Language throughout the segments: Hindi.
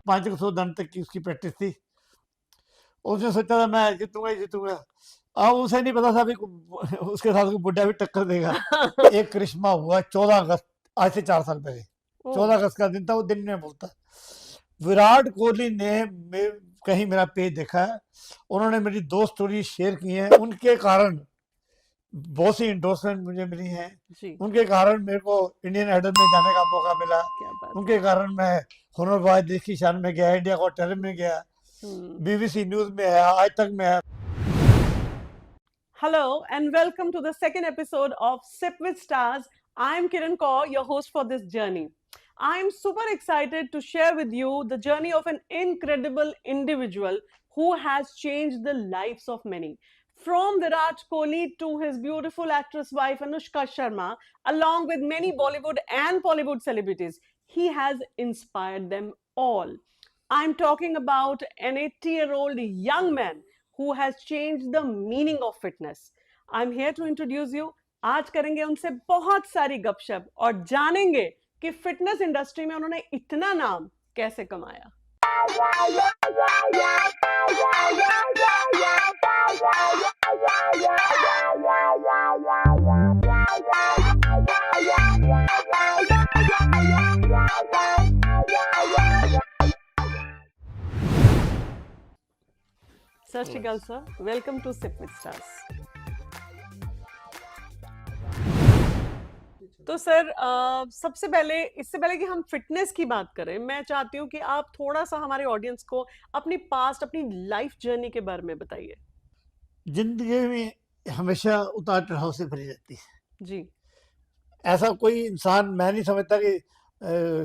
500 रन तक की उसकी प्रैक्टिस थी। उसने सोचा था मैं जीतूंगा ही जीतूंगा। अब उसे नहीं पता था अभी उसके साथ कोई बुढ़ा भी टक्कर देगा। एक करिश्मा हुआ 14 अगस्त, आज से 4 साल पहले। 14 अगस्त का दिन था, वो दिन में बोलता विराट कोहली ने कहीं मेरा पेज देखा है, उन्होंने मेरी 2 स्टोरी शेयर की हैं, उनके कारण बहुत सी इंडोर्समेंट मुझे मिली हैं, उनके कारण मेरे को इंडियन आइडल में जाने का मौका मिला, उनके कारण मैं हुनर बाज देश की शान में गया, इंडिया गॉट टैलेंट में गया, BBC न्यूज में है, आज तक में है। Hello and welcome to the second episode of Sip with Stars. I'm Kiran Kaur, your host for this journey. I'm super excited to share with you the journey of an incredible individual who has changed the lives of many. From Virat Kohli to his beautiful actress wife Anushka Sharma, along with many Bollywood and Bollywood celebrities, he has inspired them all. I'm talking about an 80-year-old young man who has changed the meaning of fitness. I'm here to introduce you. आज करेंगे उनसे बहुत सारी गपशप और जानेंगे कि फिटनेस इंडस्ट्री में उन्होंने इतना नाम कैसे कमाया। Sat Shri Akal sir, welcome to sip with stars. तो सर सबसे पहले, इससे पहले कि हम फिटनेस की बात करें, मैं चाहती हूँ कि आप थोड़ा सा हमारे ऑडियंस को अपनी पास्ट, अपनी लाइफ जर्नी के बारे में बताइए। जिंदगी में हमेशा उतार चढ़ाव से भरी रहती है जी। ऐसा कोई इंसान मैं नहीं समझता कि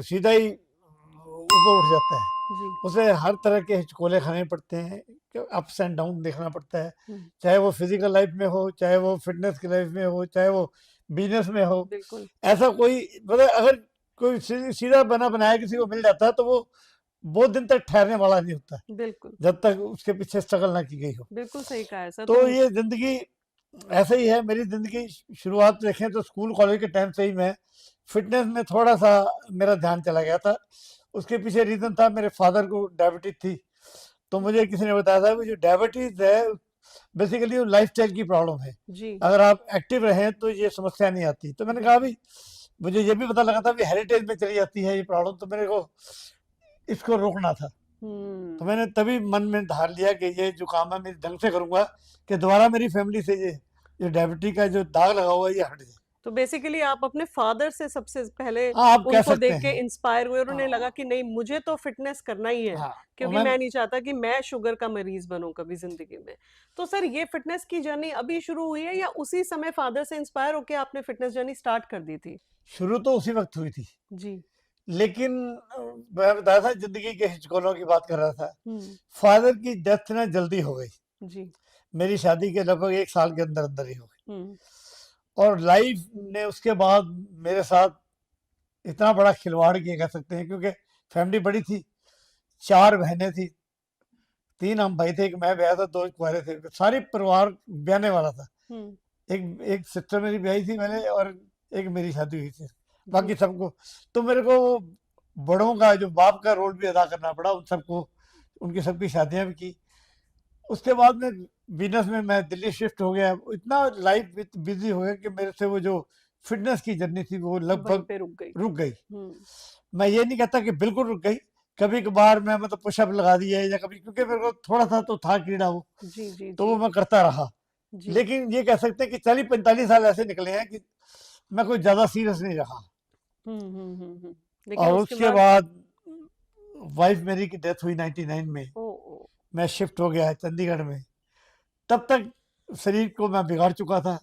सीधा ही ऊपर उठ जाता है जी। उसे हर तरह के हिचकोले खाने पड़ते हैं, अप्स एंड डाउन देखना पड़ता है, चाहे वो फिजिकल लाइफ में हो, चाहे वो फिटनेस की लाइफ में हो, चाहे वो बिजनेस में हो। ऐसा कोई मतलब अगर कोई सीधा बना बनाया किसी को मिल जाता है तो वो बहुत दिन तक ठहरने वाला नहीं होता, बिल्कुल, जब तक उसके पीछे स्ट्रगल ना की गई हो। बिल्कुल सही कहा है सर। तो ये जिंदगी ऐसा ही है। मेरी जिंदगी शुरुआत देखें तो स्कूल कॉलेज के टाइम से ही मैं फिटनेस में थोड़ा सा मेरा ध्यान चला गया था। उसके पीछे रीजन था, मेरे फादर को डायबिटीज थी, तो मुझे किसी ने बताया था कि जो डायबिटीज है बेसिकली वो लाइफस्टाइल की प्रॉब्लम है जी। अगर आप एक्टिव रहें तो ये समस्या नहीं आती। तो मैंने कहा भी मुझे ये भी पता लगा था कि हेरिटेज में चली जाती है ये प्रॉब्लम, तो मेरे को इसको रोकना था। तो मैंने तभी मन में धार लिया कि ये जो काम है मैं ढंग से करूंगा कि दोबारा मेरी फैमिली से ये डायबिटीज का जो दाग लगा हुआ है ये हट जाए। तो बेसिकली आप अपने फादर से सबसे पहले आप उनको देख के इंस्पायर हुए, उन्हें लगा कि नहीं मुझे तो फिटनेस करना ही है, क्योंकि मैं नहीं चाहता कि मैं शुगर का मरीज बनूं कभी जिंदगी में। तो सर ये फिटनेस की जर्नी अभी शुरू हुई है या उसी समय फादर से इंस्पायर होकर आपने फिटनेस जर्नी स्टार्ट कर दी थी? शुरू तो उसी वक्त हुई थी जी, लेकिन मैं बताया था जिंदगी के हिचकोलों की बात कर रहा था। फादर की डेथ ना जल्दी हो गई जी। मेरी शादी के लगभग 1 साल के अंदर अंदर ही हो गई, और लाइफ ने उसके बाद मेरे साथ इतना बड़ा खिलवाड़ किया कह सकते हैं, क्योंकि फैमिली बड़ी थी, 4 बहनें थी, 3 हम भाई थे, एक मैं ब्याह था, 2 कुंवारे थे, सारी परिवार ब्याहने वाला था। एक सिस्टर मेरी ब्याही थी मैंने, और एक मेरी शादी हुई थी, बाकी सबको। तो मेरे को बड़ों का जो बाप का रोल भी अदा करना पड़ा, उन सबको उनकी सबकी शादियां भी की। उसके बाद में बिजनेस में मैं दिल्ली शिफ्ट हो गया, इतना लाइफ बिजी हो गया कि मेरे से वो जो फिटनेस की जर्नी थी वो लगभग रुक गई। मैं ये नहीं कहता कि बिल्कुल रुक गई, कभी कभार मैं मतलब पुशअप लगा दिया या कभी, क्योंकि मेरे को थोड़ा सा तो था कीड़ा वो, तो वो मैं करता रहा। लेकिन ये कह सकते हैं कि 40-45 साल ऐसे निकले हैं कि मैं कोई ज्यादा सीरियस नहीं रहा। और उसके बाद वाइफ मेरी की डेथ हुई 99 में, मैं शिफ्ट हो गया चंडीगढ़ में। तब तक शरीर को मैं बिगाड़ चुका था।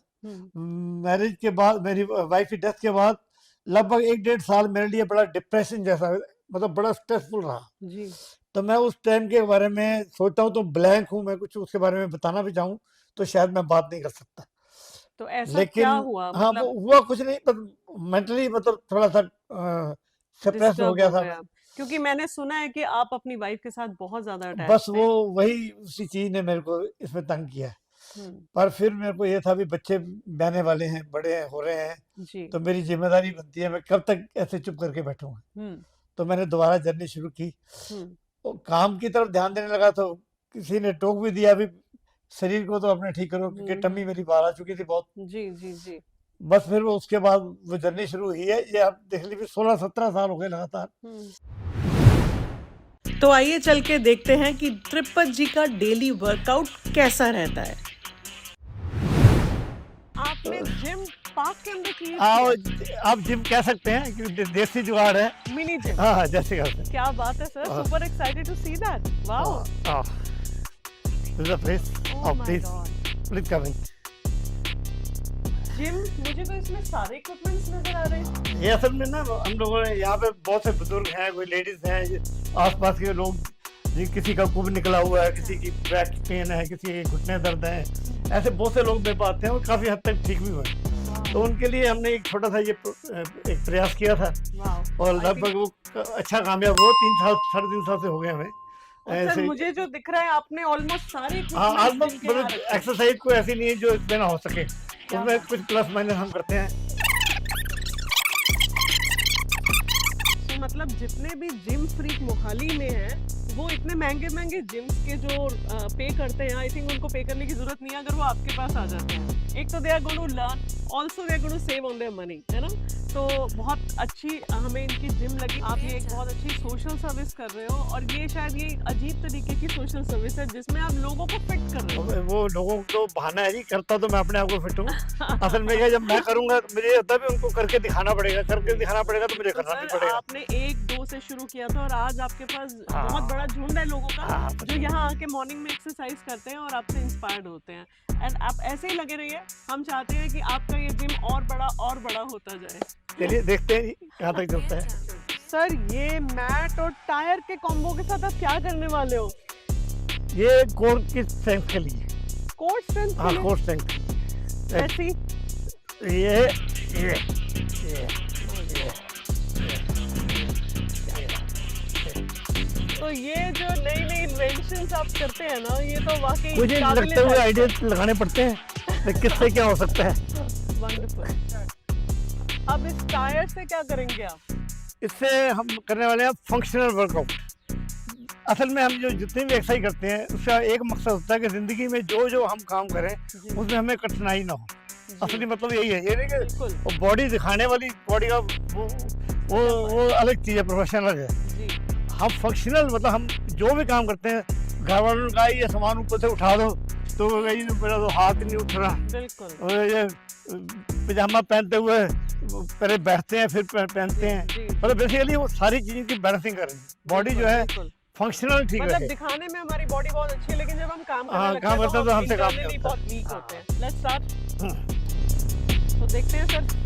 मैरिज के बाद, मेरी वाइफ की डेथ के बाद लगभग 1-1.5 साल मेरे लिए बड़ा डिप्रेशन जैसा, मतलब बड़ा स्ट्रेसफुल रहा जी। तो मैं उस टाइम के बारे में सोचता हूँ तो ब्लैंक हूँ, मैं कुछ उसके बारे में बताना भी चाहूँ तो शायद मैं बात नहीं कर सकता। तो ऐसा लेकिन क्या हुआ? हाँ मतलब... हुआ कुछ नहीं, पर मेंटली मतलब थोड़ा सा सप्रेस हो गया था। क्योंकि मैंने सुना है कि आप अपनी वाइफ के साथ बहुत ज्यादा अटैच बस वो वही उसी चीज ने मेरे को इसमें तंग किया। पर फिर मेरे को ये था भी बच्चे बहने वाले हैं, बड़े हैं, हो रहे हैं जी। तो मेरी जिम्मेदारी बनती है, मैं कब तक ऐसे चुप करके बैठूंगा। तो मैंने दोबारा जर्नी शुरू की। काम की तरफ ध्यान देने लगा तो किसी ने टोक भी दिया, अभी शरीर को तो अपने ठीक करो, क्योंकि टम्मी मेरी बाहर आ चुकी थी बहुत। जी जी जी। बस फिर वो उसके बाद वो जर्नी शुरू हुई है। ये आप देख लीजिए 16-17 साल हो गए लगातार। तो आइए चल के देखते हैं कि ट्रिपत जी का डेली वर्कआउट कैसा रहता है। आपने जिम पार्क के अंदर क्रिएट किया? आप जिम कह सकते हैं, क्योंकि देसी जुगाड़ है। Mini gym. हाँ, जैसे कहते हैं। क्या बात है sir, super excited to see that. Wow. This is the place. Oh my please, God. please come in. Gym, मुझे तो इसमें सारे इक्विपमेंट्स नजर आ रहे हैं। ये असल में ना हम लोगों ने यहाँ पे बहुत से बुजुर्ग हैं, कोई लेडीज हैं, आसपास के लोग, किसी का कुब निकला हुआ है, किसी की बैक पेन है, किसी के घुटने दर्द है, ऐसे बहुत से लोग मेरे पास आते हैं और काफी हद तक ठीक भी हुए। तो उनके लिए हमने एक छोटा सा ये एक प्रयास किया था और लगभग वो अच्छा कामयाब हुआ। 3 साल 3.5 साल से हो गए हमें। सर मुझे जो दिख रहा है आपने ऑलमोस्ट सारे ऑलमोस्ट मतलब एक्सरसाइज कोई ऐसी नहीं है जो इसमें ना हो सके, उसमें कुछ प्लस माइनस हम करते हैं। तो मतलब जितने भी जिम फ्रीक मोहाली में हैं वो इतने महंगे महंगे जिम्स के जो पे करते हैं, आई थिंक उनको पे करने की जरूरत नहीं है अगर वो आपके पास आ जाते हैं। एक तो they are going to learn, also they are going to save on their money, है ना। तो बहुत अच्छी हमें इनकी जिम लगी। आप ये एक बहुत अच्छी सोशल सर्विस कर रहे हो और ये शायद ये अजीब तरीके की सोशल सर्विस है जिसमें आप लोगों को फिट कर रहे हो। वो लोगों को बहाना है जी, करता तो मैं अपने आप को फिट हूँ। असल में क्या, जब मैं करूंगा तो मुझे होता भी उनको करके दिखाना पड़ेगा, तो मुझे करना भी पड़ेगा। आपने 1-2 से शुरू किया था और आज आपके पास बहुत बड़ा झुंड है लोगों का जो यहाँ आके मॉर्निंग में एक्सरसाइज करते हैं और आपसे इंस्पायर्ड होते हैं। एंड आप ऐसे ही लगे रहिए, हम चाहते हैं कि आपका ये जिम और बड़ा होता जाए। चलिए देखते हैं कहाँ तक चलता है। सर ये मैट और टायर के कॉम्बो के साथ आप क्या करने वाले हो? ये कोर की स्ट्रेंथ के लिए। Core strength? हाँ, कोर स्ट्रेंथ। ऐसी ये तो ये जो नई इन्वेंशंस आप करते हैं ना, ये तो वाकई मुझे लगते हुए आइडियाज लगाने पड़ते हैं किससे क्या हो सकता है। वंडरफुल। अब इस टायर से क्या करेंगे आप? इससे हम करने वाले हैं फंक्शनल वर्कआउट। असल में हम जो जितने भी एक्सरसाइज करते हैं उसका एक मकसद होता है कि जिंदगी में जो हम काम करें उसमें हमें कठिनाई ना हो। असली मतलब यही है, ये नहीं कि बॉडी दिखाने वाली बॉडी का वो अलग चीज़ है, प्रोफेशनल है। हम फंक्शनल मतलब हम जो भी काम करते हैं, घर वालों का ये सामान ऊपर से उठा दो तो मेरा तो हाथ नहीं उठ रहा, और ये पजामा पहनते हुए पहले बैठते हैं फिर पहनते हैं, मतलब बेसिकली वो सारी चीज़ें की बैलेंसिंग कर रही है। बॉडी जो है फंक्शनल ठीक है, मतलब दिखाने में हमारी बॉडी बहुत अच्छी है लेकिन जब हम काम करते हैं तो हमसे काम नहीं बहुत वीक होते हैं। Let's start. तो देखते हैं सर।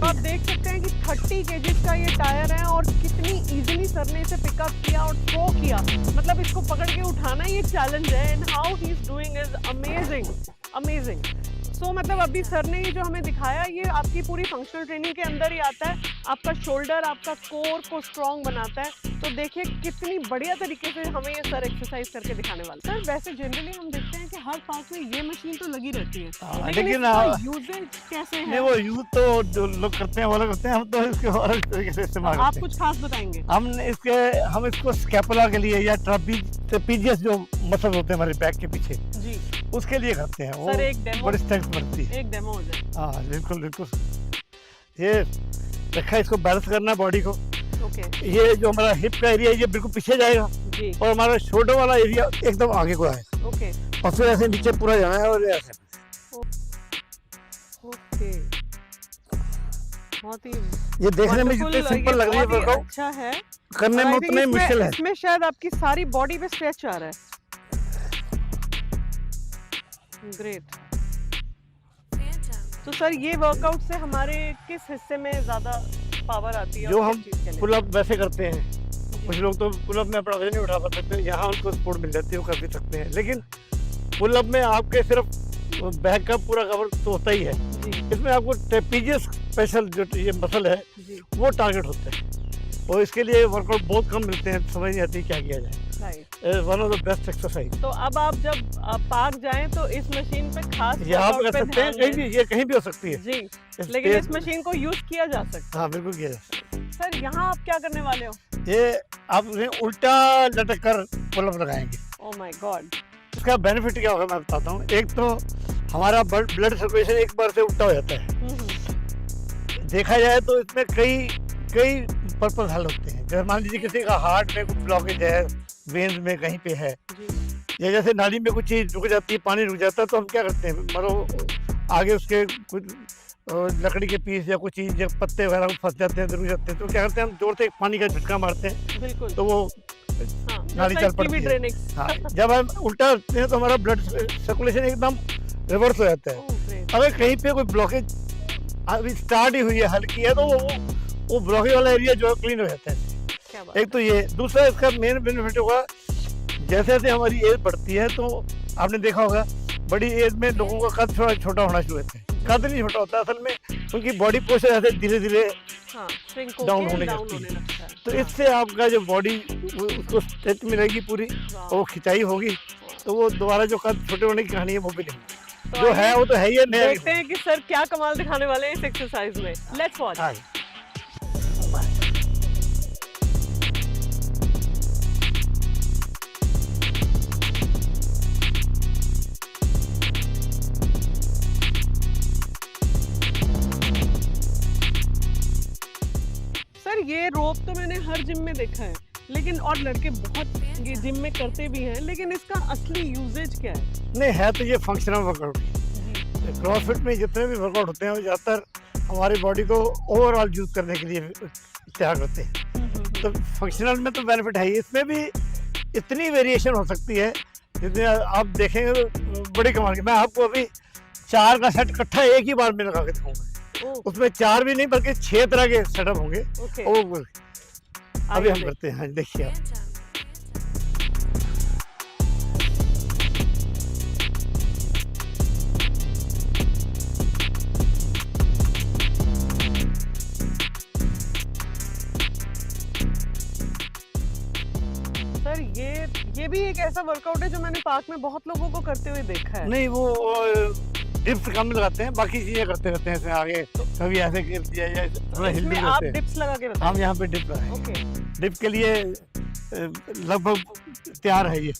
आप देख सकते हैं कि 30 kg का ये टायर है और कितनी इजीली सर ने इसे पिकअप किया और थ्रो किया। मतलब इसको पकड़ के उठाना ही एक चैलेंज है। And how he is doing is amazing. So मतलब अभी सर ने ये जो हमें दिखाया ये आपकी पूरी फंक्शनल ट्रेनिंग के अंदर ही आता है। आपका शोल्डर, आपका कोर को स्ट्रॉन्ग बनाता है। तो देखिए कितनी बढ़िया तरीके से हमें ये सर एक्सरसाइज करके दिखाने वाले। सर वैसे जनरली हम देखते हैं कि हर पार्ट में ये मशीन तो लगी रहती है, लेकिन यूजेज कैसे है? वो यूज तो जो लोग करते हैं वो लोग करते हैं, हम तो इसके अलग तरीके से इस्तेमाल करते हैं। आप कुछ खास बताएंगे? हम इसको स्कैपुला के लिए या ट्रापीजियस जो मसल होते हैं हमारे बैक के पीछे जी, उसके लिए करते हैं। सर एक डेमो, बड़ी स्ट्रेंथ बढ़ती है। एक डेमो हो जाए। हाँ बिल्कुल। ये रखा, इसको बैलेंस करना बॉडी को। ये जो हमारा हिप का एरिया है ये बिल्कुल पीछे जाएगा जी, और हमारा शोल्डर वाला एरिया एकदम आगे को आएगा। और फिर ऐसे नीचे पूरा जाना है और ऐसे। बहुत ही ये देखने में जितने सिंपल लग रही है वर्कआउट, अच्छा है, करने में उतना ही मुश्किल है। इसमें शायद आपकी सारी बॉडी पे स्ट्रेच आ रहा है। ग्रेट। तो सर ये वर्कआउट से हमारे किस हिस्से में ज्यादा पावर आती है? जो हम पुल-अप वैसे करते हैं, कुछ लोग तो पुल-अप में अपना वजन नहीं उठा सकते, यहाँ उनको सपोर्ट मिल जाती है, वो कर भी सकते हैं। लेकिन पुल-अप में आपके सिर्फ बैक का पूरा कवर तो होता ही है, इसमें आपको ट्रेपीजियस स्पेशल जो ये मसल है वो टारगेट होता है, और इसके लिए वर्कआउट बहुत कम मिलते हैं, समझ नहीं आती क्या किया जाए। One of the best exercise. तो अब आप जब पार्क जाएं तो इस मशीन पे खास यहाँ पे workout कर सकते हैं, ध्यान कहीं दें। भी, ये कहीं भी हो सकती है जी, इस लेकिन पेस इस मशीन को यूज किया जा सकता हाँ बिल्कुल किया जा सकता है। सर यहाँ आप क्या करने वाले हो? है। ये आप उन्हें उल्टा लटक कर पुलअप लगाएंगे। Oh my God. इसका बेनिफिट क्या होगा मैं बताता हूँ। एक तो हमारा ब्लड सर्कुलेशन एक बार से उल्टा हो जाता है। देखा जाए तो इसमें कई कई पर्पज हल होते हैं। जैसे मान लीजिए किसी का हार्ट में कुछ ब्लॉकेज है, वेन्स में कहीं पे है, या जैसे नाली में कुछ चीज रुक जाती है, पानी रुक जाता है, तो हम क्या करते हैं, मतलब आगे उसके कुछ लकड़ी के पीस या कुछ चीज या पत्ते वगैरह फंस जाते हैं, रुक जाते हैं, तो क्या करते हैं हम जोर से पानी का झटका मारते हैं, बिल्कुल। तो वो हाँ, नाली चल पड़ती है। ड्रेनिंग। हाँ, जब हम उल्टा करते हैं तो हमारा ब्लड सर्कुलेशन एकदम रिवर्स हो जाता है। अगर कहीं पे कोई ब्लॉकेज अभी स्टार्ट ही हुई है, हल्की है, तो वो ब्लॉकेज वाला एरिया जो है क्लीन हो जाता है। एक तो ये, दूसरा इसका मेन बेनिफिट होगा, जैसे जैसे हमारी एज बढ़ती है तो आपने देखा होगा बड़ी एज में लोगों का कद थोड़ा छोटा होना शुरू होता है। कद नहीं छोटा होता, असल में उनकी बॉडी पोस्चर ऐसे धीरे धीरे डाउन होने लगती है। तो इससे आपका जो बॉडी उसको स्ट्रेच मिलेगी पूरी, और वो खिंचाई होगी, तो वो दोबारा जो कद छोटे होने की कहानी है वो भी नहीं, तो जो है वो तो है ही है। देखते हैं कि सर क्या कमाल दिखाने वाले हैं इस एक्सरसाइज में। Let's watch. सर ये रोप तो मैंने हर जिम में देखा है, लेकिन और लड़के बहुत ये जिम में करते भी हैं, लेकिन इसका असली यूजेज क्या है? नहीं, है तो ये फंक्शनल वर्कआउट। क्रॉसफिट में जितने भी वर्कआउट होते हैं वो ज़्यादातर हमारी बॉडी को ओवरऑल यूज करने के लिए तैयार करते हैं। तो फंक्शनल में तो बेनिफिट है ही, इसमें भी इतनी वेरिएशन हो सकती है जितने आप देखेंगे तो बड़ी कमाल की। मैं आपको अभी 4 का सेट इकट्ठा एक ही बार में लगा के दिखाऊंगा। उसमें 4 भी नहीं बल्कि 6 तरह के सेटअप होंगे। अभी हम करते हैं। हाँ, देखिए आप। सर ये भी एक ऐसा वर्कआउट है जो मैंने पार्क में बहुत लोगों को करते हुए देखा है। नहीं, वो डिप्स कम लगाते हैं, बाकी चीजें करते रहते हैं। इसमें आगे कभी ऐसे गिर दिया या थोड़ा हिल भी आप करते हैं। डिप्स लगा के बताएं। हम यहाँ पे डिप लगाएंगे। ओके। डिप के लिए लगभग तैयार है ये,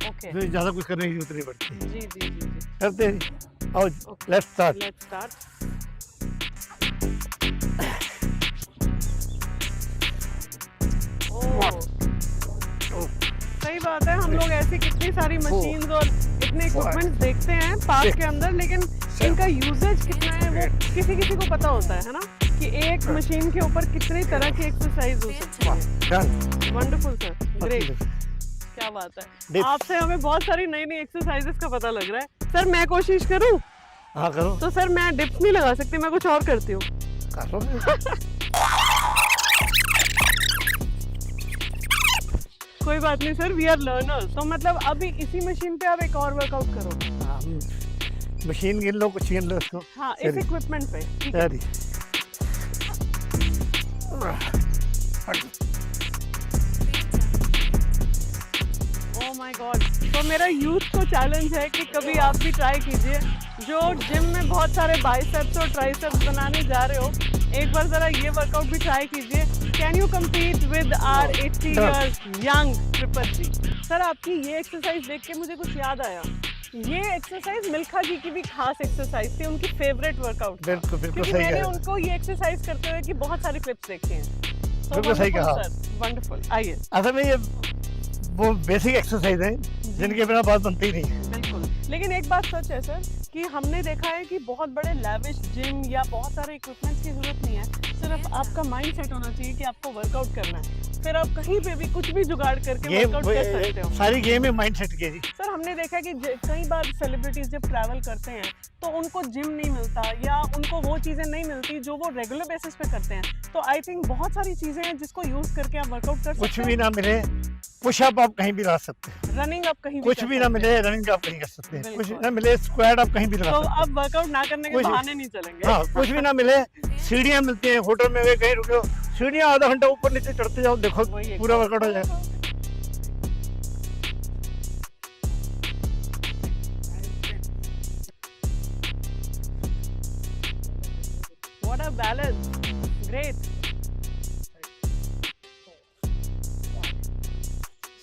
ओके। तो ज्यादा कुछ करने की जरूरत नहीं पड़ती है। जी जी जी जी। करते हैं। और लेट्स स्टार्ट। Let's start. सही बात है, हम लोग ऐसी कितनी सारी मशीन्स और इतने इक्विपमेंट्स देखते हैं पार्क के अंदर, लेकिन इनका यूजेज कितना है वो किसी किसी को पता होता है ना, कि एक मशीन के ऊपर कितनी तरह की एक्सरसाइज हो सकती है। वंडरफुल सर, ग्रेट, क्या बात है। आपसे हमें बहुत सारी नई नई एक्सरसाइजेस का पता लग रहा है। सर मैं कोशिश करूं? हाँ करो। तो सर मैं डिप्स नहीं लगा सकती, मैं कुछ और करती हूँ। कोई बात नहीं सर, वी आर लर्नर्स। तो मतलब अभी इसी मशीन पे आप एक और वर्कआउट करो। मशीन गिन लो, कुछ गिन लो इसको। हाँ, इस इक्विपमेंट पे। ठीक है। Oh my God. तो मेरा यूथ को चैलेंज है कि कभी आप भी ट्राई कीजिए। जो जिम में बहुत सारे बाइसेप्स और ट्राइसेप्स बनाने जा रहे हो, एक बार जरा ये वर्कआउट भी ट्राई कीजिए। Can you compete with our 80 years young triple G? Sir आपकी ये एक्सरसाइज देख के मुझे कुछ याद आया। ये एक्सरसाइज मिल्खा जी की भी खास एक्सरसाइज थी, उनकी फेवरेट वर्कआउट। बिल्कुल बिल्कुल सही मैंने कहा। उनको ये एक्सरसाइज करते हुए की बहुत सारी क्लिप्स देखी हैं। बिल्कुल सही कहा। वंडरफुल। आइए। असल में ये वो बेसिक एक्सरसाइज है जिनके बिना बात बनती ही नहीं है। बिल्कुल, लेकिन एक बात सच है सर कि हमने देखा है कि बहुत बड़े लैविश जिम या बहुत सारे इक्विपमेंट्स की जरूरत नहीं है, सिर्फ आपका माइंड सेट होना चाहिए कि आपको वर्कआउट करना है, फिर आप कहीं पे भी कुछ भी जुगाड़ करके वर्कआउट कर सकते हो। सारी गेम है माइंड सेट की। सर हमने देखा कि कई बार सेलिब्रिटीज जब ट्रैवल करते हैं तो उनको जिम नहीं मिलता या उनको वो चीज़ें नहीं मिलती जो वो रेगुलर बेसिस पे करते हैं। तो आई थिंक बहुत सारी चीज़ें हैं जिसको यूज करके आप वर्कआउट कर सकते हैं। कुछ भी ना मिले, पुशअप आप कहीं भी ला सकते हैं। रनिंग आप कहीं कुछ भी ना मिले, रनिंग आप कहीं कर सकते हैं। कुछ ना मिले, स्क्वाट आप कहीं भी लगा सकते हैं। तो अब वर्कआउट ना करने के बहाने नहीं चलेंगे। हाँ, कुछ भी ना मिले, सीढ़ियाँ मिलती हैं, होटल में गए कहीं रुके हो, सीढ़ियाँ आधा घंटा ऊपर नीचे चढ़ते जाओ, देखो पूरा वर्कआउट हो जाएगा। balance. Great.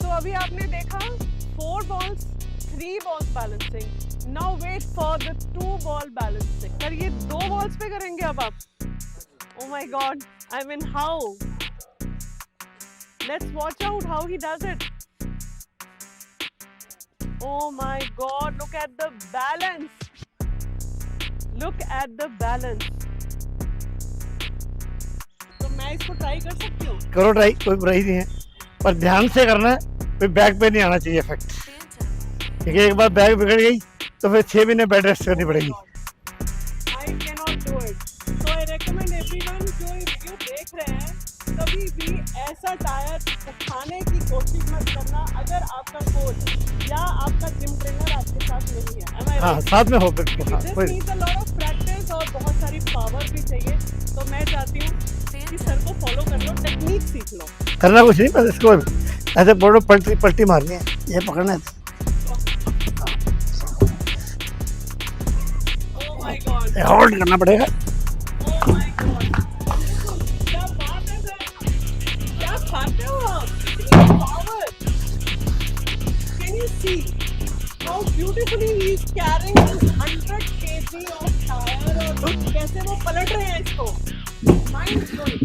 So अभी आपने देखा 4 balls, 3 balls balancing. Now wait for the 2 ball balancing. Sir ये 2 balls पे करेंगे अब आप? Oh my God! I mean how? Let's watch out how he does it. Oh my God! Look at the balance. Look at the balance. तो मैं इसको ट्राई कर सकती हूँ? करो ट्राई, कोई बुराई नहीं है, पर ध्यान से करना है, कोई बैक पे नहीं आना चाहिए इफेक्ट, क्योंकि एक बार बैक बिगड़ गई तो फिर 6 महीने बेड रेस्ट करनी पड़ेगी। I cannot do it. So I recommend everyone जो ये वीडियो देख रहे हैं कभी भी ऐसा टायर उठाने की कोशिश मत करना अगर आपका कोच या आपका जिम ट्रेनर आपके साथ नहीं है। Am I हाँ, right? साथ में हो बिल्कुल। हाँ, This कोई needs a lot of practice और बहुत सारी पावर भी चाहिए। तो मैं चाहती हूँ कि सर को फॉलो कर लो, टेक्निक सीख लो। करना कुछ नहीं, बस इसको ऐसे बोलो, पलटी पलटी मारनी है, ये पकड़ना है। Oh my God! होल्ड करना पड़ेगा। Oh my God! क्या बात है सर? क्या खाते हो आप? इतनी power! Can you see how beautifully he is carrying this 100 kg of tire और कैसे वो पलट रहे हैं इसको? Mind blowing.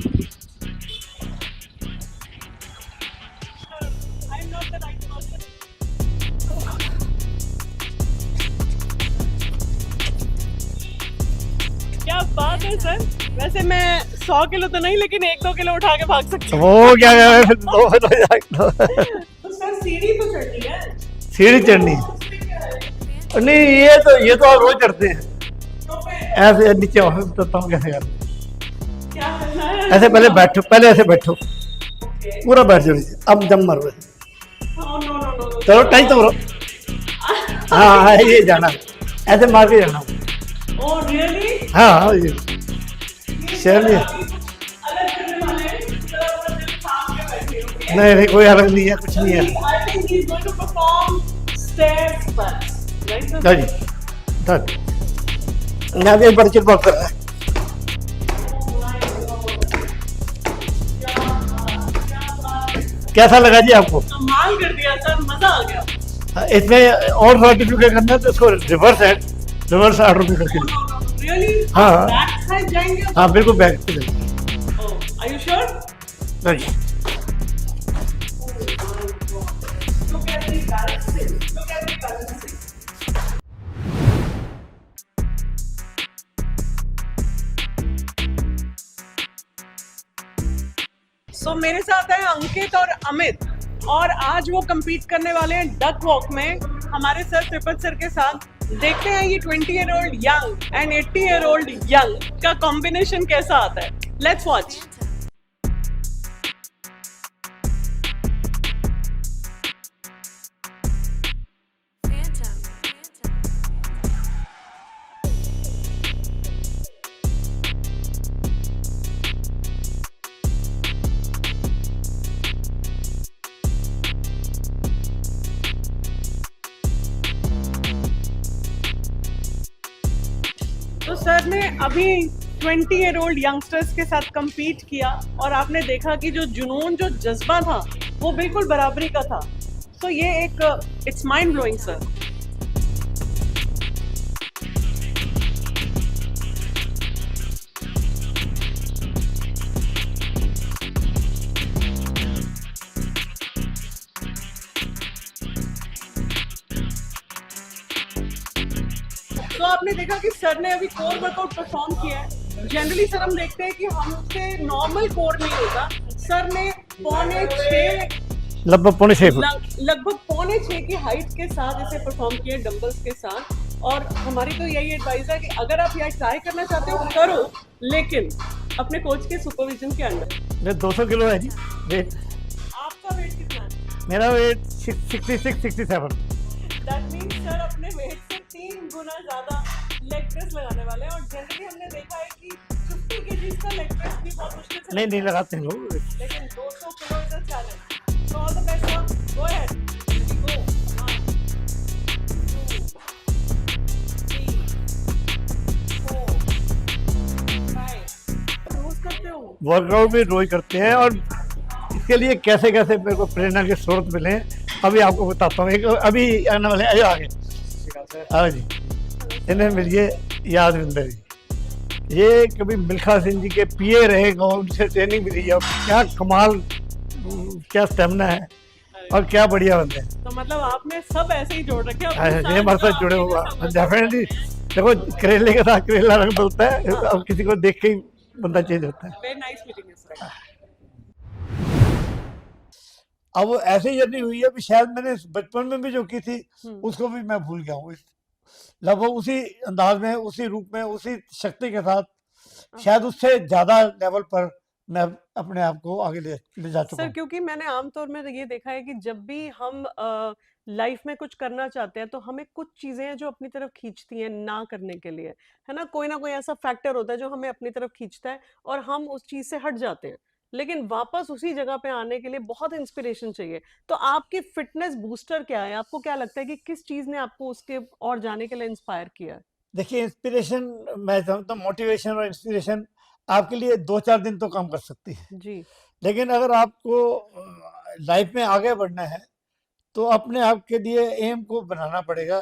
I'm not the right person. क्या बात है सर। वैसे मैं 100 किलो तो नहीं लेकिन 1-2 किलो उठा के भाग सकती हूँ। वो क्या है, दो तो सर सीढ़ी तो चढ़नी है। सीढ़ी चढ़नी है। उसमें क्या है? नहीं, ये तो आप रोज चढ़ते हैं। तो फिर ऐसे नीचे ऑफिस उतरता हूँ, कैसे करते क्या करना है? ऐसे पहले बैठो, पहले ऐसे बैठो, Okay. पूरा बैठ जाओ नीचे, अब दम मारो। Oh, no. चलो टाइट तो करो। हाँ हाँ, ये जाना, ऐसे मार के जाना। Oh, really? हाँ ये शहर में अलग करने वाले हैं, जरा अपना दिल थाम के बैठिए, okay? नहीं, कोई अलग नहीं है, कुछ नहीं है। I think he's going to perform stair splits, right, sir? हाँ जी, धर मैं भी एक बार चिट कर रहा है। Oh my God. क्या बात। कैसा लगा जी आपको? कमाल कर दिया सर, मजा आ गया। इसमें और थोड़ा टिप्स करना है तो इसको रिवर्स ऑर्डर भी करके लो। Really? हाँ। Back side जाएंगे? हाँ बिल्कुल, बैक पे जाइए। Oh, are you sure? हाँ जी। Look at the balancing. Look at the balancing. So मेरे साथ है अंकित और अमित और आज वो compete करने वाले हैं डक वॉक में हमारे सर त्रिपत सर के साथ। देखते हैं ये 20-year-old young and 80-year-old young का कॉम्बिनेशन कैसा आता है। Let's watch. तो सर ने अभी 20-year-old यंगस्टर्स के साथ compete किया और आपने देखा कि जो जुनून, जो जज्बा था वो बिल्कुल बराबरी का था। तो ये एक इट्स माइंड ब्लोइंग सर। तो आपने देखा कि सर ने अभी कोर वर्कआउट परफॉर्म किया है। जनरली सर हम देखते हैं कि हमसे नॉर्मल कोर नहीं होता। सर ने लगभग 6.5 फुट लगभग 6.5 की हाइट के साथ इसे परफॉर्म किया डंबल्स के साथ। और हमारी तो यही एडवाइस है कि अगर आप यह ट्राई करना चाहते हो करो, लेकिन अपने कोच के सुपरविजन के अंडर। 200 किलो है जी वेट। आपका वेट कितना है? मेरा वेट 66-67। दैट मींस सर अपने वेट से 3 गुना ज्यादा लेग प्रेस लगाने वाले हैं। और जनरली हमने देखा है कि 50 केजीज का लेग प्रेस भी बहुत मुश्किल से नहीं लगाते हैं लोग, लेकिन 200 kilo is a challenge. So all the best sir, go ahead, go 1 2 3 4 5 workout भी रोज करते हैं, और इसके लिए कैसे कैसे मेरे को प्रेरणा के स्रोत मिले अभी आपको बताता हूँ। एक अभी आने वाले आगे, हाँ जी, इन्हें मिलिए यादविंदर जी। ये कभी मिल्खा सिंह जी के पीए रहे, उनसे ट्रेनिंग मिली है। क्या कमाल, क्या स्टेमिना है और क्या बढ़िया बनते हैं। तो मतलब आपने सब ऐसे ही जोड़ रखे ये हमारे साथ जुड़े हुआ डेफिनेटली। देखो, करेले के साथ करेला रंग डलता है, अब किसी को देख के ही बंदा चेंज होता है। Very nice meeting sir. अब वो ऐसी जर्नी हुई है भी, शायद मैंने बचपन में भी जो की थी उसको भी मैं भूल गया हूँ। लगभग उसी अंदाज में, उसी रूप में, उसी शक्ति के साथ, शायद उससे ज्यादा लेवल पर मैं अपने आप को आगे ले जा चुका सर, हूँ। क्योंकि मैंने आमतौर में ये देखा है कि जब भी हम लाइफ में कुछ करना चाहते हैं तो हमें कुछ चीजें हैं जो अपनी तरफ खींचती हैं ना करने के लिए, है ना। कोई ना कोई ऐसा फैक्टर होता है जो हमें अपनी तरफ खींचता है और हम उस चीज से हट जाते हैं, लेकिन वापस उसी जगह पे आने के लिए बहुत इंस्पिरेशन चाहिए। तो आपकी फिटनेस बूस्टर क्या है? आपको क्या लगता है कि किस चीज ने आपको उसके और जाने के लिए इंस्पायर किया है? देखिए, इंस्पिरेशन, मैं समझता हूँ मोटिवेशन और इंस्पिरेशन आपके लिए 2-4 दिन तो काम कर सकती है, जी। लेकिन अगर आपको लाइफ में आगे बढ़ना है तो अपने आप के लिए एम को बनाना पड़ेगा,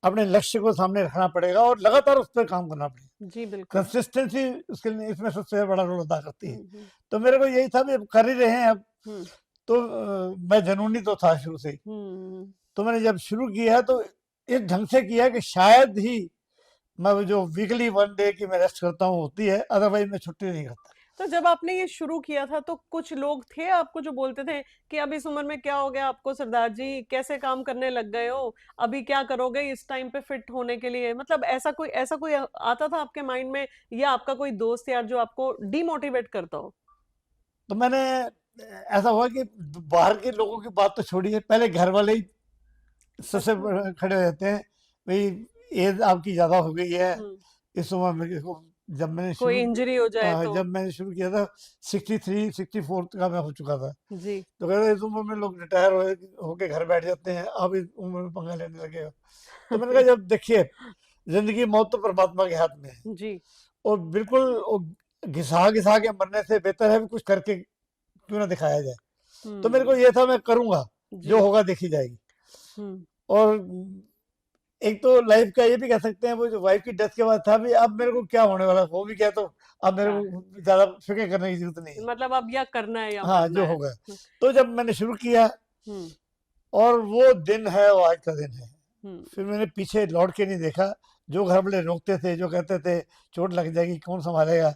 अपने लक्ष्य को सामने रखना पड़ेगा और लगातार उस पर काम करना पड़ेगा। जी बिल्कुल। कंसिस्टेंसी उसके लिए, इसमें सबसे बड़ा रोल अदा करती है। हम्म। तो मेरे को यही था, भी अब कर ही रहे हैं अब, हम्म। तो मैं जुनूनी तो था शुरू से ही। हम्म। तो मैंने जब शुरू किया तो इस ढंग से किया कि शायद ही मैं वो जो वीकली 1 डे की मैं रेस्ट करता हूँ होती है, अदरवाइज मैं छुट्टी नहीं करता। तो जब आपने ये शुरू किया था तो कुछ लोग थे आपको जो बोलते थे कि अब इस उम्र में क्या हो गया आपको सरदार जी, कैसे काम करने लग गए हो, अभी क्या करोगे इस टाइम पे फिट होने के लिए? मतलब ऐसा कोई आता था आपके माइंड में, या आपका कोई दोस्त यार जो आपको डीमोटिवेट करता हो? तो मैंने, ऐसा हुआ कि बाहर के लोगों की बात तो छोड़िए, पहले घर वाले ही सबसे खड़े हो जाते हैं, भाई एज आपकी ज्यादा हो गई है इस उम्र में। देखो, जब मैंने कोई शुरू इंजरी हो जाए तो? जब मैंने शुरू किया था 63-64 का मैं हो चुका था। जी। तो कह रहे इस उम्र में लोग रिटायर होके घर बैठ जाते हैं, अब इस उम्र में पंगा लेने लगे हो। तो मैंने कहा, जब देखिए, जिंदगी मौत तो परमात्मा के हाथ में है, जी। और बिल्कुल घिसा घिसा के मरने से बेहतर है भी कुछ करके क्यों ना दिखाया जाए। तो मेरे को ये था, मैं करूंगा, जो जी। होगा देखी जाएगी। और एक तो लाइफ का ये भी कह सकते हैं, वो जो वाइफ की डेथ के बाद था भी, अब मेरे को क्या होने वाला हो भी गया, तो अब मेरे को ज्यादा फिक्र करने की जरूरत नहीं है। मतलब अब या करना है या हाँ, मरना जो है। होगा। तो जब मैंने शुरू किया, और वो दिन है, वो आज का दिन है, फिर मैंने पीछे लौट के नहीं देखा। जो घर वाले रोकते थे, जो कहते थे चोट लग जाएगी, कौन संभालेगा,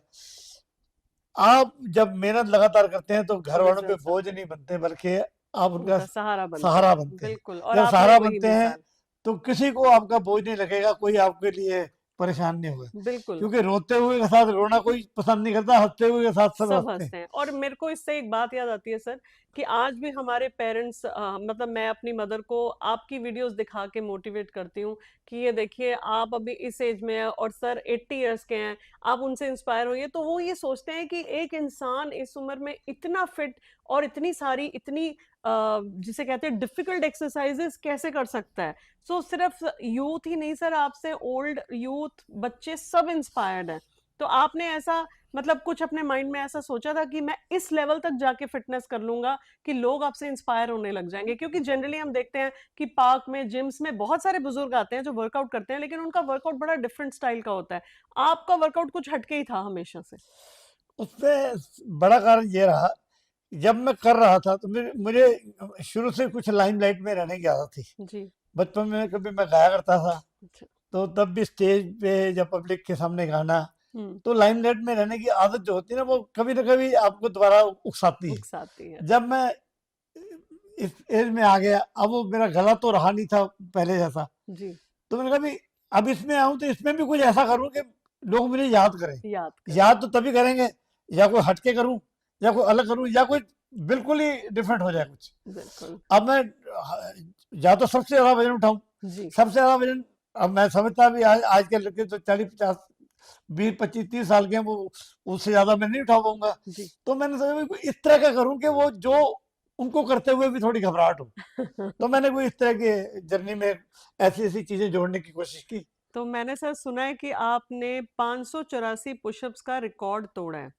आप जब मेहनत लगातार करते हैं तो घर वालों पे बोझ नहीं बनते, बल्कि आप उनका सहारा बनते सहारा हैं। बनते हैं। बिल्कुल, और जब आपने सहारा वही बनते हैं मिसाल। तो किसी को आपका बोझ नहीं लगेगा, कोई आपके लिए परेशान नहीं होगा। बिल्कुल। क्योंकि रोते हुए के साथ रोना कोई पसंद नहीं करता, हंसते हुए के साथ सब सब हंसते हैं। हंसते हैं। और मेरे को इससे एक बात याद आती है सर, कि आज भी हमारे पेरेंट्स, मतलब मैं अपनी मदर को आपकी वीडियोस दिखा के मोटिवेट करती हूँ कि ये देखिए आप अभी इस एज में हैं और सर 80 इयर्स के हैं, आप उनसे इंस्पायर होइए। तो वो ये सोचते हैं कि एक इंसान इस उम्र में इतना फिट और इतनी सारी, इतनी जिसे कहते हैं डिफिकल्ट एक्सरसाइजेस कैसे कर सकता है। सो सिर्फ यूथ ही नहीं सर, आपसे ओल्ड, यूथ, बच्चे सब इंस्पायर्ड हैं। तो आपने ऐसा, मतलब कुछ अपने माइंड में ऐसा सोचा था कि मैं इस लेवल तक जाके फिटनेस कर लूंगा कि लोग आपसे इंस्पायर होने लग जाएंगे? क्योंकि जनरली हम देखते हैं कि पार्क में, जिम्स में बहुत सारे बुजुर्ग आते हैं जो वर्कआउट करते हैं, लेकिन उनका वर्कआउट बड़ा डिफरेंट स्टाइल का होता है। आपका वर्कआउट कुछ हटके ही था हमेशा से? उसमें बड़ा कारण ये रहा, जब मैं कर रहा था तो मुझे शुरू से कुछ लाइमलाइट में रहने की आदत थी। जी। बचपन में कभी मैं गाया करता था, अच्छा। तो तब भी स्टेज पे जब पब्लिक के सामने गाना, तो लाइमलाइट में रहने की आदत जो होती है ना, वो कभी ना कभी आपको दोबारा उकसाती है। उकसाती है। जब मैं इस एज में आ गया, अब वो मेरा गला तो रहा नहीं था पहले जैसा, जी। तो मैंने कहा भी अब इसमें आऊं तो इसमें भी कुछ ऐसा करूं कि लोग मुझे याद करें। याद याद तो तभी करेंगे, या कोई हटके करूं, या कोई अलग करूं, या कोई बिल्कुल ही डिफरेंट हो जाए कुछ। बिल्कुल। अब मैं या तो सबसे ज्यादा वजन उठाऊं, जी। सबसे ज्यादा वजन, अब मैं समझता भी आज के लड़के तो 40-50, 20-25-30 साल के हैं, वो उससे ज्यादा मैं नहीं उठा पाऊंगा। जी। तो मैंने सोचा भी कोई इस तरह का करूं कि वो जो उनको करते हुए भी थोड़ी घबराहट हो। तो मैंने कोई इस तरह के जर्नी में ऐसी ऐसी चीजें जोड़ने की कोशिश की। तो मैंने सर सुना है कि आपने 584 पुशअप्स का रिकॉर्ड तोड़ा है।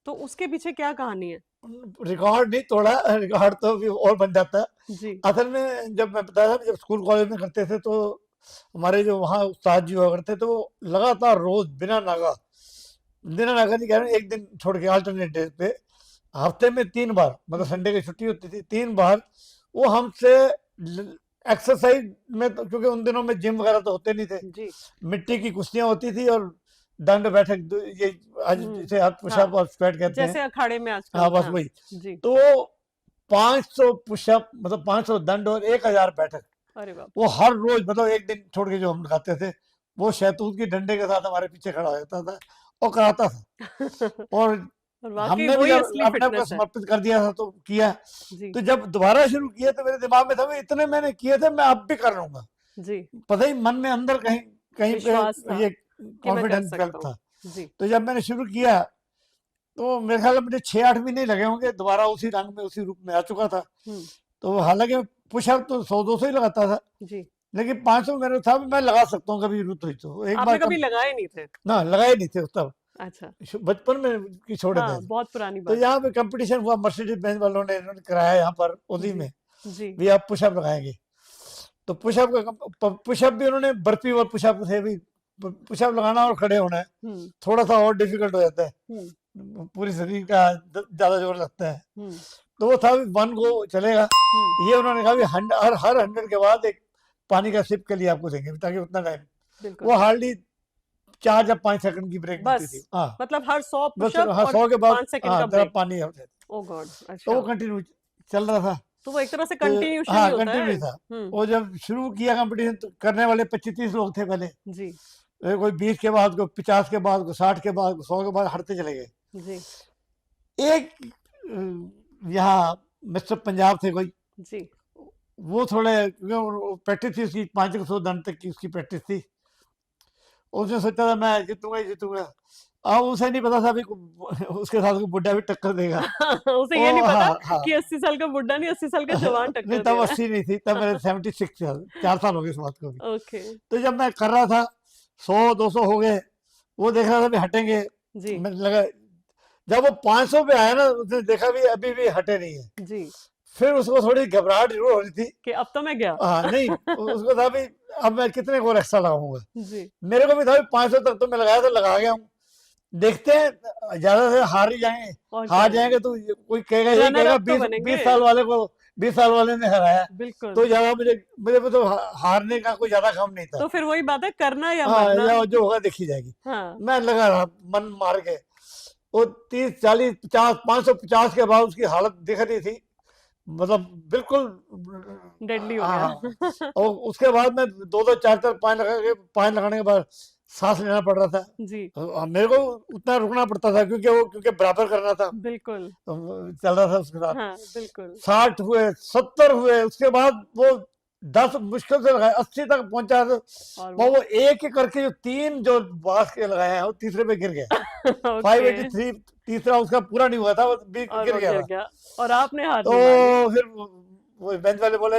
तो उसके पीछे क्या कहानी है? रिकॉर्ड नहीं तोड़ा, रिकॉर्ड तो भी और बन जाता। जी। असल में जब मैं बताया था, जब स्कूल कॉलेज में करते थे तो हमारे जो वहाँ उस्ताद जी हुआ करते थे, वो लगातार रोज बिना नागा नहीं कह रहे, एक दिन छोड़ के अल्टरनेट डेज पे हफ्ते में 3 बार, मतलब संडे की छुट्टी होती थी, 3 बार वो हमसे एक्सरसाइज में, तो क्योंकि उन दिनों में जिम वगैरह तो होते नहीं थे, जी। मिट्टी की कुश्तियां होती थी और दंड बैठक, ये आज जिसे आप पुशअप और स्क्वाट कहते हैं, जैसे अखाड़े में आजकल। हाँ बस हाँ, वही। जी। तो 500 पुशअप, मतलब 500 दंड और 1000 बैठक, अरे बाप वो हर रोज, मतलब एक दिन छोड़ के जो हम खाते थे, वो शहतूत की डंडे के साथ हमारे पीछे खड़ा हो जाता था और कराता था। रे। और और वाकई हमने भी वही जब असली अपने आप को फिटनेस है। समर्पित कर दिया था तो किया। जी। तो जब दोबारा शुरू किया तो मेरे दिमाग में था, भाई इतने मैंने किए थे, मैं अब भी कर लूंगा। जी। पता ही मन में अंदर कहीं कहीं विश्वास था पे ये कि मैं कर कॉन्फिडेंस सकता फेल्ट हूँ। था। जी। तो जब मैंने शुरू किया तो मेरे ख्याल में मुझे 6-8 महीने लगे होंगे, दोबारा उसी रंग में उसी रूप में आ चुका था। तो हालांकि पुशअप तो 100-200 ही लगाता था, जी। लेकिन 500 मेरे था, मैं लगा सकता हूँ कभी जरूरत हुई तो। एक बार आपने कभी लगाए नहीं थे? ना लगाए नहीं थे तब, अच्छा। बचपन में की छोड़े थे। हाँ, बहुत पुरानी तो बात यहाँ पे कंपटीशन हुआ, मर्सिडीज बेंज वालों ने इन्होंने कराया यहाँ पर है। ओदी जी। में, जी। भी आप पुशअप लगाएंगे। तो पुशअप भी उन्होंने बर्फी और पुशअप थे भी, पुशअप लगाना और खड़े होना है, थोड़ा सा और डिफिकल्ट हो जाता है, पूरी शरीर का ज्यादा जोर लगता है। तो वो था 1 गो चलेगा। ये उन्होंने कहा भी हर 100 के बाद एक पानी का सिप के लिए आपको देंगे, ताकि उतना टाइम, वो हार्डली 4 या 5 सेकंड की ब्रेक मिलती थी। हाँ, मतलब हर 100 बस पुशअप हाँ, और 100 के बाद 5 सेकंड हाँ का तेरा ब्रेक। पानी हो जाता। ओह गॉड। तो अच्छा। वो कंटिन्यू चल रहा था। तो वो एक तरह से तो कंटिन्यूशन हाँ ही होता कंटिन्यू है। था। वो जब शुरू किया कंपटीशन, तो करने वाले 25-30 लोग थे पहले। जी। कोई 20 के बाद, कोई 50 के बाद, कोई 60 के बाद, 100 के बाद हटते चले गए। जी। एक यहाँ मिस्टर पंजाब थे कोई, जी। वो थोड़े, क्योंकि प्रैक्टिस थी उसकी, 500 दंड तक की उसकी प्रैक्टिस थी। उसने सोचा था मैं जीतूंगा ही जीतूंगा। अब उसे नहीं पता था भी उसके साथ कोई बुढ़ा भी टक्कर देगा। उसे ओ ये नहीं पता हाँ हाँ। कि 80 साल का बुढ़ा नहीं, 80 साल का जवान नहीं टक्कर तब दे रहा 80 नहीं थी, तब मेरे 76 साल, 4 साल हो गए इस बात को भी। है। ओके। तो जब मैं कर रहा था, 100-200 हो गए, वो देख रहा था भी हटेंगे। जी। मैं लगा, जब वो 500 पे आया ना, उसने देखा भी अभी भी हटे नहीं है। जी। फिर उसको थोड़ी घबराहट जरूर हो रही थी कि अब तो मैं गया। हाँ, नहीं उसको था भी अब मैं कितने गोल एक्स्ट्रा लगाऊंगा। जी। मेरे को भी था 500 तक तो मैं लगाया, तो लगा गया हूँ। देखते हैं, ज्यादा से हार ही जाएंगे, हार जाएंगे तो कोई कहेगा, यही रनर कहेगा अप तो 20 बनेंगे। साल वाले को 20 साल वाले ने हराया। बिल्कुल। तो ज्यादा मुझे मुझे पे तो हारने का कोई ज्यादा काम नहीं था। तो फिर वही बात है, करना या हाँ, मरना। या जो होगा देखी जाएगी। हाँ। मैं लगा रहा मन मार के। वो 30-40-50 550 के बाद उसकी हालत दिख रही थी, मतलब बिल्कुल डेडली हो हाँ। गया। और उसके बाद मैं 2-2 4-4 पानी लगाने के बाद सांस लेना पड़ रहा था। जी। मेरे को उतना रुकना पड़ता था, क्योंकि बराबर करना था। बिल्कुल। तो चल रहा था उसके साथ। हाँ, बिल्कुल। 60 हुए, 70 हुए, उसके बाद वो 10 मुश्किल से लगाए, 80 तक पहुंचा। और वो एक एक करके जो 3 जो बांस के लगाए हैं, वो तीसरे पे गिर गया। ओके। 583 तीसरा उसका पूरा नहीं हुआ था, वो और गिर वो गया गिर था। गया और आपने हार तो नहीं मानी। फिर वो बेंच वाले बोले,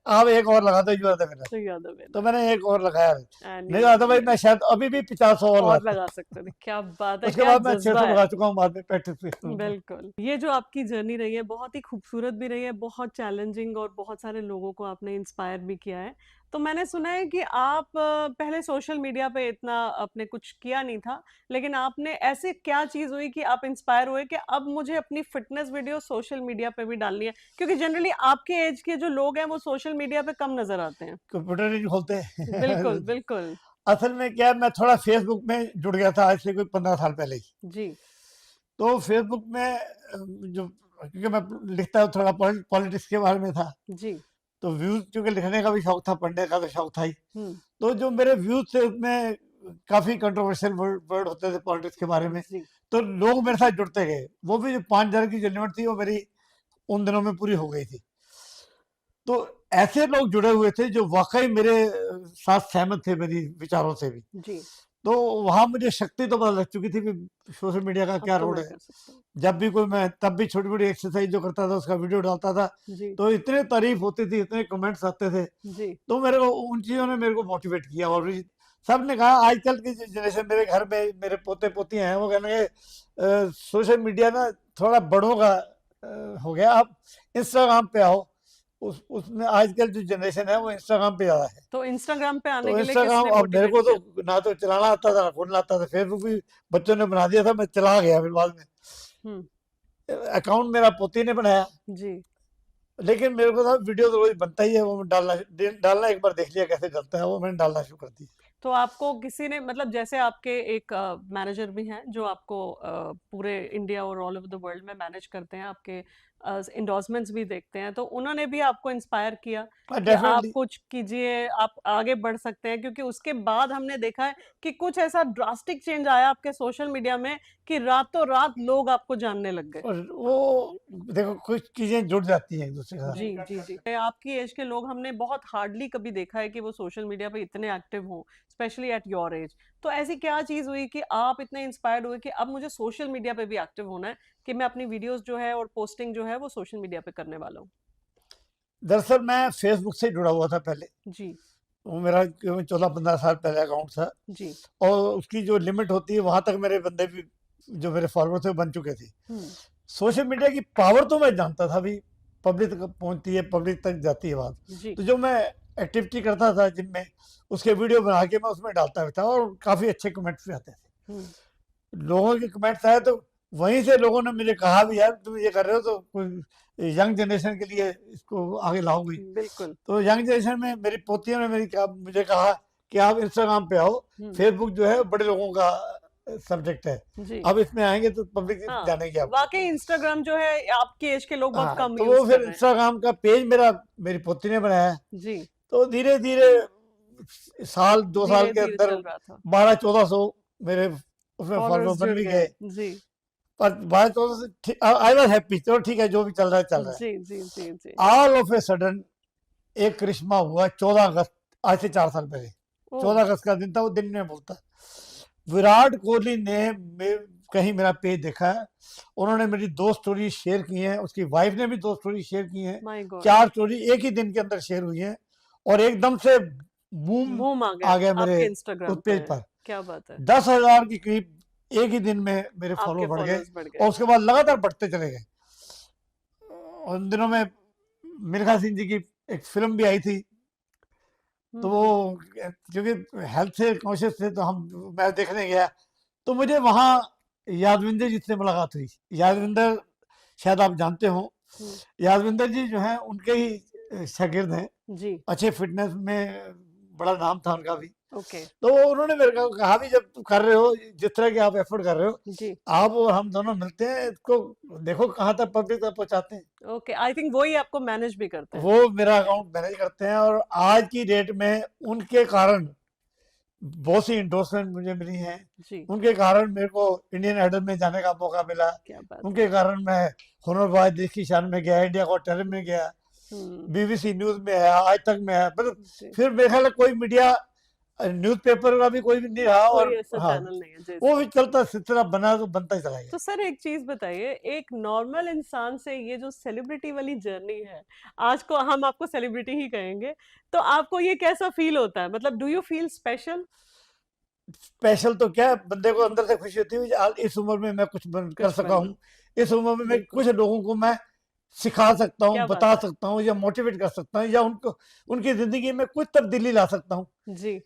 आप एक और लगा दो, युवा था मेरा। तो याद है मेरा। तो मैंने एक और लगाया। And नहीं you कहा था भाई, won. मैं शायद अभी भी 50 और और लगा। लगा सकते थे। क्या बात है, उसके क्या बाद मैं जज्बा 600 है। लगा चुका हूँ बाद में प्रैक्टिस पे। बिल्कुल। ये जो आपकी जर्नी रही है बहुत ही खूबसूरत भी रही है, बहुत चैलेंजिंग, और बहुत सारे लोगों को आपने इंस्पायर भी किया है। तो मैंने सुना है कि आप पहले सोशल मीडिया पे इतना आपने कुछ किया नहीं था, लेकिन आपने ऐसे क्या चीज़ हुई कि आप इंस्पायर हुए कि अब मुझे अपनी फिटनेस वीडियो सोशल मीडिया पे भी डालनी है? क्योंकि जनरली आपके एज के जो लोग हैं वो सोशल मीडिया पे कम नजर आते हैं। कंप्यूटर नहीं खोलते। बिल्कुल, बिल्कुल। असल में क्या है, मैं थोड़ा फेसबुक में जुड़ गया था आज से कोई 15 साल पहले ही। जी। तो फेसबुक में जो, क्योंकि मैं लिखता हूँ, थोड़ा पॉलिटिक्स के बारे में था, जी। तो व्यूज, क्योंकि लिखने का भी शौक था, पढ़ने का तो शौक था ही। हम्म। तो जो मेरे व्यूज थे उसमें काफी कंट्रोवर्शियल वर्ड होते थे पॉलिटिक्स के बारे में। जी। तो लोग मेरे साथ जुड़ते गए। वो भी जो 5000 की जो लिमिट थी, वो मेरी उन दिनों में पूरी हो गई थी। तो ऐसे लोग जुड़े हुए थे जो वाकई मेरे साथ सहमत थे, मेरी विचारों से भी। जी। तो वहां मुझे शक्ति तो पता लग चुकी थी कि सोशल मीडिया का अब क्या तो रोल मैं है। कर सकता हूँ। जब भी कोई, मैं तब भी छोटी छोटी एक्सरसाइज जो करता था उसका वीडियो डालता था, जी। तो इतने तारीफ होती थी, इतने कमेंट्स आते थे। जी। तो मेरे को उन चीज़ों ने मेरे को मोटिवेट किया। और भी सबने कहा, आजकल की जनरेशन, मेरे घर में मेरे पोते पोतियां हैं, वो कहने सोशल मीडिया ना थोड़ा बड़ों का हो गया, आप इंस्टाग्राम पे आओ। उसमें आजकल जो जनरेशन है वो इंस्टाग्राम पे ज्यादा है। तो इंस्टाग्राम पे आने तो के लिए इंस्टाग्राम, किसने अब मेरे मोटिवेट को किया? तो ना तो चलाना आता था ना खोलना आता था, फेसबुक भी बच्चों ने बना दिया था, मैं चला गया फिर बाद में। अकाउंट मेरा पोती ने बनाया, जी। लेकिन मेरे को था वीडियो तो रोज बनता ही है, वो डालना डालना एक बार देख लिया कैसे डलता है, वो मैंने डालना शुरू कर दिया। तो आपको किसी ने, मतलब जैसे आपके एक मैनेजर भी हैं जो आपको पूरे इंडिया और ऑल ओवर द वर्ल्ड में मैनेज करते हैं, आपके इंडोर्समेंट्स भी देखते हैं, तो उन्होंने भी आपको इंस्पायर किया कि आप डेफिनेटली। कुछ कीजिए, आप आगे बढ़ सकते हैं? क्योंकि उसके बाद हमने देखा है कि कुछ ऐसा ड्रास्टिक चेंज आया आपके सोशल मीडिया में कि रातों रात लोग आपको जानने लग गए। और वो देखो, कुछ चीजें जुड़ जाती हैं एक दूसरे के जी साथ। जी जी। आपकी एज के लोग हमने बहुत हार्डली कभी देखा है कि वो सोशल मीडिया पे इतने एक्टिव हों, स्पेशली एट योर एज। तो ऐसी क्या चीज हुई कि आप इतने इंस्पायर्ड हुए कि अब मुझे सोशल मीडिया पे भी एक्टिव होना है, कि मैं अपनी वीडियोस जो है और पोस्टिंग जो है वो सोशल मीडिया पे करने वाला हूँ? दरअसल मैं फेसबुक से जुड़ा हुआ था पहले, जी। वो मेरा 14-15 साल पहले अकाउंट था, जी। और उसकी जो लिमिट होती है वहां तक मेरे बंदे भी, जो मेरे फॉलोअर थे, बन चुके थे। सोशल मीडिया की पावर तो मैं जानता था भी, पब्लिक तक पहुंचती है, पब्लिक तक जाती है बात। जी। तो जो मैं एक्टिविटी करता था जिनमें, उसके वीडियो बना के मैं उसमें डालता भी था, और काफी अच्छे कमेंट्स भी आते थे। लोगों के कमेंट्स आए तो वहीं से लोगों ने मुझे कहा भी, यार तुम ये कर रहे हो तो कोई यंग जनरेशन के लिए इसको आगे लाओगे। बिल्कुल। तो यंग जनरेशन में मेरी पोतियों ने मुझे कहा कि आप इंस्टाग्राम पे आओ, फेसबुक जो है बड़े लोगों का सब्जेक्ट है, जी। अब इसमें आएंगे तो पब्लिक हाँ, जानेगी आप। वाकई इंस्टाग्राम जो है आपकी एज के लोग बहुत हाँ, कम तो यूज वो कर फिर रहे हैं। इंस्टाग्राम का पेज मेरी पोती ने बनाया। जी। तो धीरे धीरे साल 2 साल के धीरे-धीरे अंदर चल रहा था। 1200-1400 मेरे उसमें फॉलोअर फॉलोअर्स बन जुड़ भी गए। गए। जी। पर 1200 आई वाज हैप्पी, चलो ठीक है, जो भी चल रहा है चल रहा है। जी, जी, जी, जी। ऑल ऑफ ए सडन एक करिश्मा हुआ 14 अगस्त, आज से 4 साल पहले। 14 अगस्त का दिन था, वो दिन में बोलता, विराट कोहली ने कहीं मेरा पेज देखा है, उन्होंने मेरी 2 स्टोरी शेयर की हैं, उसकी वाइफ ने भी 2 स्टोरी शेयर की हैं, माय गॉड। 4 स्टोरी एक ही दिन के अंदर शेयर हुई हैं, और एकदम से बूम बूम आ आ गया गया मेरे आपके उस इंस्टाग्राम पे। पेज पर। क्या बात है। 10,000 के करीब एक ही दिन में मेरे आपके फॉलोअर बढ़ गए, फॉलोअर्स बढ़ गए। और उसके बाद लगातार बढ़ते चले गए। उन दिनों में मिल्खा सिंह जी की एक फिल्म भी आई थी, तो वो क्योंकि हेल्थ से कॉन्शियस थे, तो मैं देखने गया, तो मुझे वहाँ यादविंदर जी से मुलाकात हुई। यादविंदर शायद आप जानते हो, यादविंदर जी जो हैं उनके ही शागिर्द हैं, जी। अच्छे फिटनेस में बड़ा नाम था उनका भी। ओके। तो उन्होंने मेरे को कहा भी, जब तुम कर रहे हो, जिस तरह के आप एफर्ट कर रहे हो, जी। आप और हम दोनों मिलते हैं, इसको देखो कहाँ तक पब्लिक तक पहुंचाते हैं। ओके, आई थिंक वही आपको मैनेज भी करते हैं। वो मेरा अकाउंट मैनेज करते हैं, और आज की डेट में उनके कारण बहुत सी इंडोर्समेंट मुझे मिली हैं। जी। उनके कारण मेरे को इंडियन आइडल में जाने का मौका मिला। क्या बात है। उनके कारण मैं हुनर बाज देश की शान में गया, इंडिया गॉट टैलेंट में गया, बीबीसी न्यूज में आया, आज तक में आया। मतलब फिर मेरे ख्याल कोई मीडिया, न्यूज़पेपर का भी कोई भी नहीं रहा, और कोई ऐसा हाँ, चैनल नहीं है जी। वो भी चलता, सिलसिला बना तो बनता ही चला गया। तो सर एक चीज बताइए, एक नॉर्मल इंसान से ये जो सेलिब्रिटी वाली जर्नी है, आज को हम आपको सेलिब्रिटी ही कहेंगे, तो आपको ये कैसा फील होता है? मतलब do you feel special? Special तो क्या, बंदे को अंदर से खुशी होती है कि आज इस उम्र में मैं कुछ कर सका हूँ, इस उम्र में मैं कुछ लोगों को मैं सिखा सकता हूँ, बता सकता हूँ, या मोटिवेट कर सकता हूँ, या उनको उनकी जिंदगी में कुछ तब्दीली ला सकता हूँ। जी।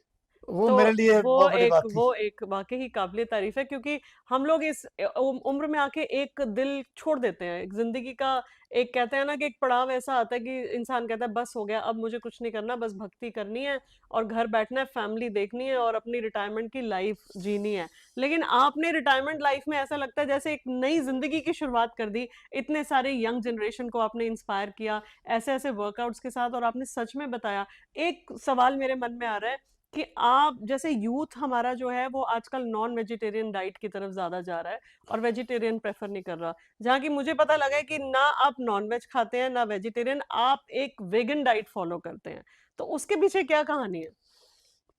वो तो मेरे लिए बहुत बड़ी बात थी। वो एक वाकई ही काबिले तारीफ है, क्योंकि हम लोग इस उम्र में आके एक दिल छोड़ देते हैं, एक जिंदगी का एक, कहते हैं ना कि एक पड़ाव ऐसा आता है कि इंसान कहता है बस हो गया, अब मुझे कुछ नहीं करना, बस भक्ति करनी है और घर बैठना है, फैमिली देखनी है और अपनी रिटायरमेंट की लाइफ जीनी है। लेकिन आपने रिटायरमेंट लाइफ में ऐसा लगता है जैसे एक नई जिंदगी की शुरुआत कर दी, इतने सारे यंग जनरेशन को आपने इंस्पायर किया ऐसे ऐसे वर्कआउट्स के साथ, और आपने सच में बताया। एक सवाल मेरे मन में आ रहा है कि आप जैसे यूथ हमारा जो है वो आजकल नॉन वेजिटेरियन डाइट की तरफ ज्यादा जा रहा है और वेजिटेरियन प्रेफर नहीं कर रहा, जहाँ की मुझे पता लगा है कि ना आप नॉन वेज खाते हैं ना वेजिटेरियन, आप एक वेगन डाइट फॉलो करते हैं, तो उसके पीछे क्या कहानी है?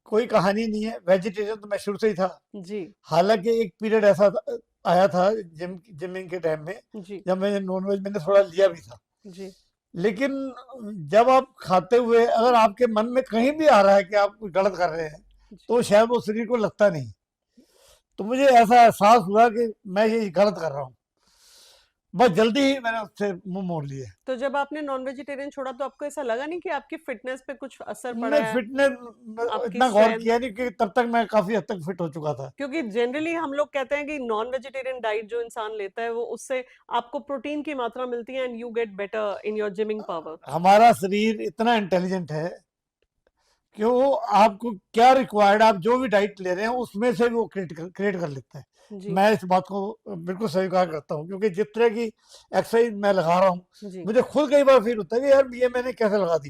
कोई कहानी नहीं है, वेजिटेरियन तो मैं शुरू से ही था जी। हालांकि एक पीरियड ऐसा आया था जिमिंग के टाइम में, जी। जब मैंने नॉनवेज मैंने थोड़ा लिया भी था। जी। लेकिन जब आप खाते हुए अगर आपके मन में कहीं भी आ रहा है कि आप कुछ गलत कर रहे हैं, तो शायद वो शरीर को लगता नहीं। तो मुझे ऐसा एहसास हुआ कि मैं ये गलत कर रहा हूँ, बस जल्दी ही मैंने उससे मुंह मोड़ लिया। तो जब आपने नॉन वेजिटेरियन छोड़ा तो आपको ऐसा लगा नहीं कि आपकी फिटनेस पे कुछ असर पड़ा मैं है, फिटनेस आपकी इतना गौर स्ट्रेंथ? किया नहीं, क्योंकि तब तक मैं काफी हद तक फिट हो चुका था। क्योंकि जनरली हम लोग कहते हैं कि नॉन वेजिटेरियन डाइट जो इंसान लेता है वो उससे आपको प्रोटीन की मात्रा मिलती है and you get better in your gymming power. हमारा शरीर इतना इंटेलिजेंट है कि वो आपको क्या रिक्वायर्ड, आप जो भी डाइट ले रहे हैं उसमें से वो क्रिएट कर लेता है। जी मैं इस बात को बिल्कुल स्वीकार करता हूँ, क्योंकि जिस तरह की एक्सरसाइज मैं लगा रहा हूँ, जी मुझे खुद कई बार फील होता है कि यार ये मैंने कैसे लगा दी।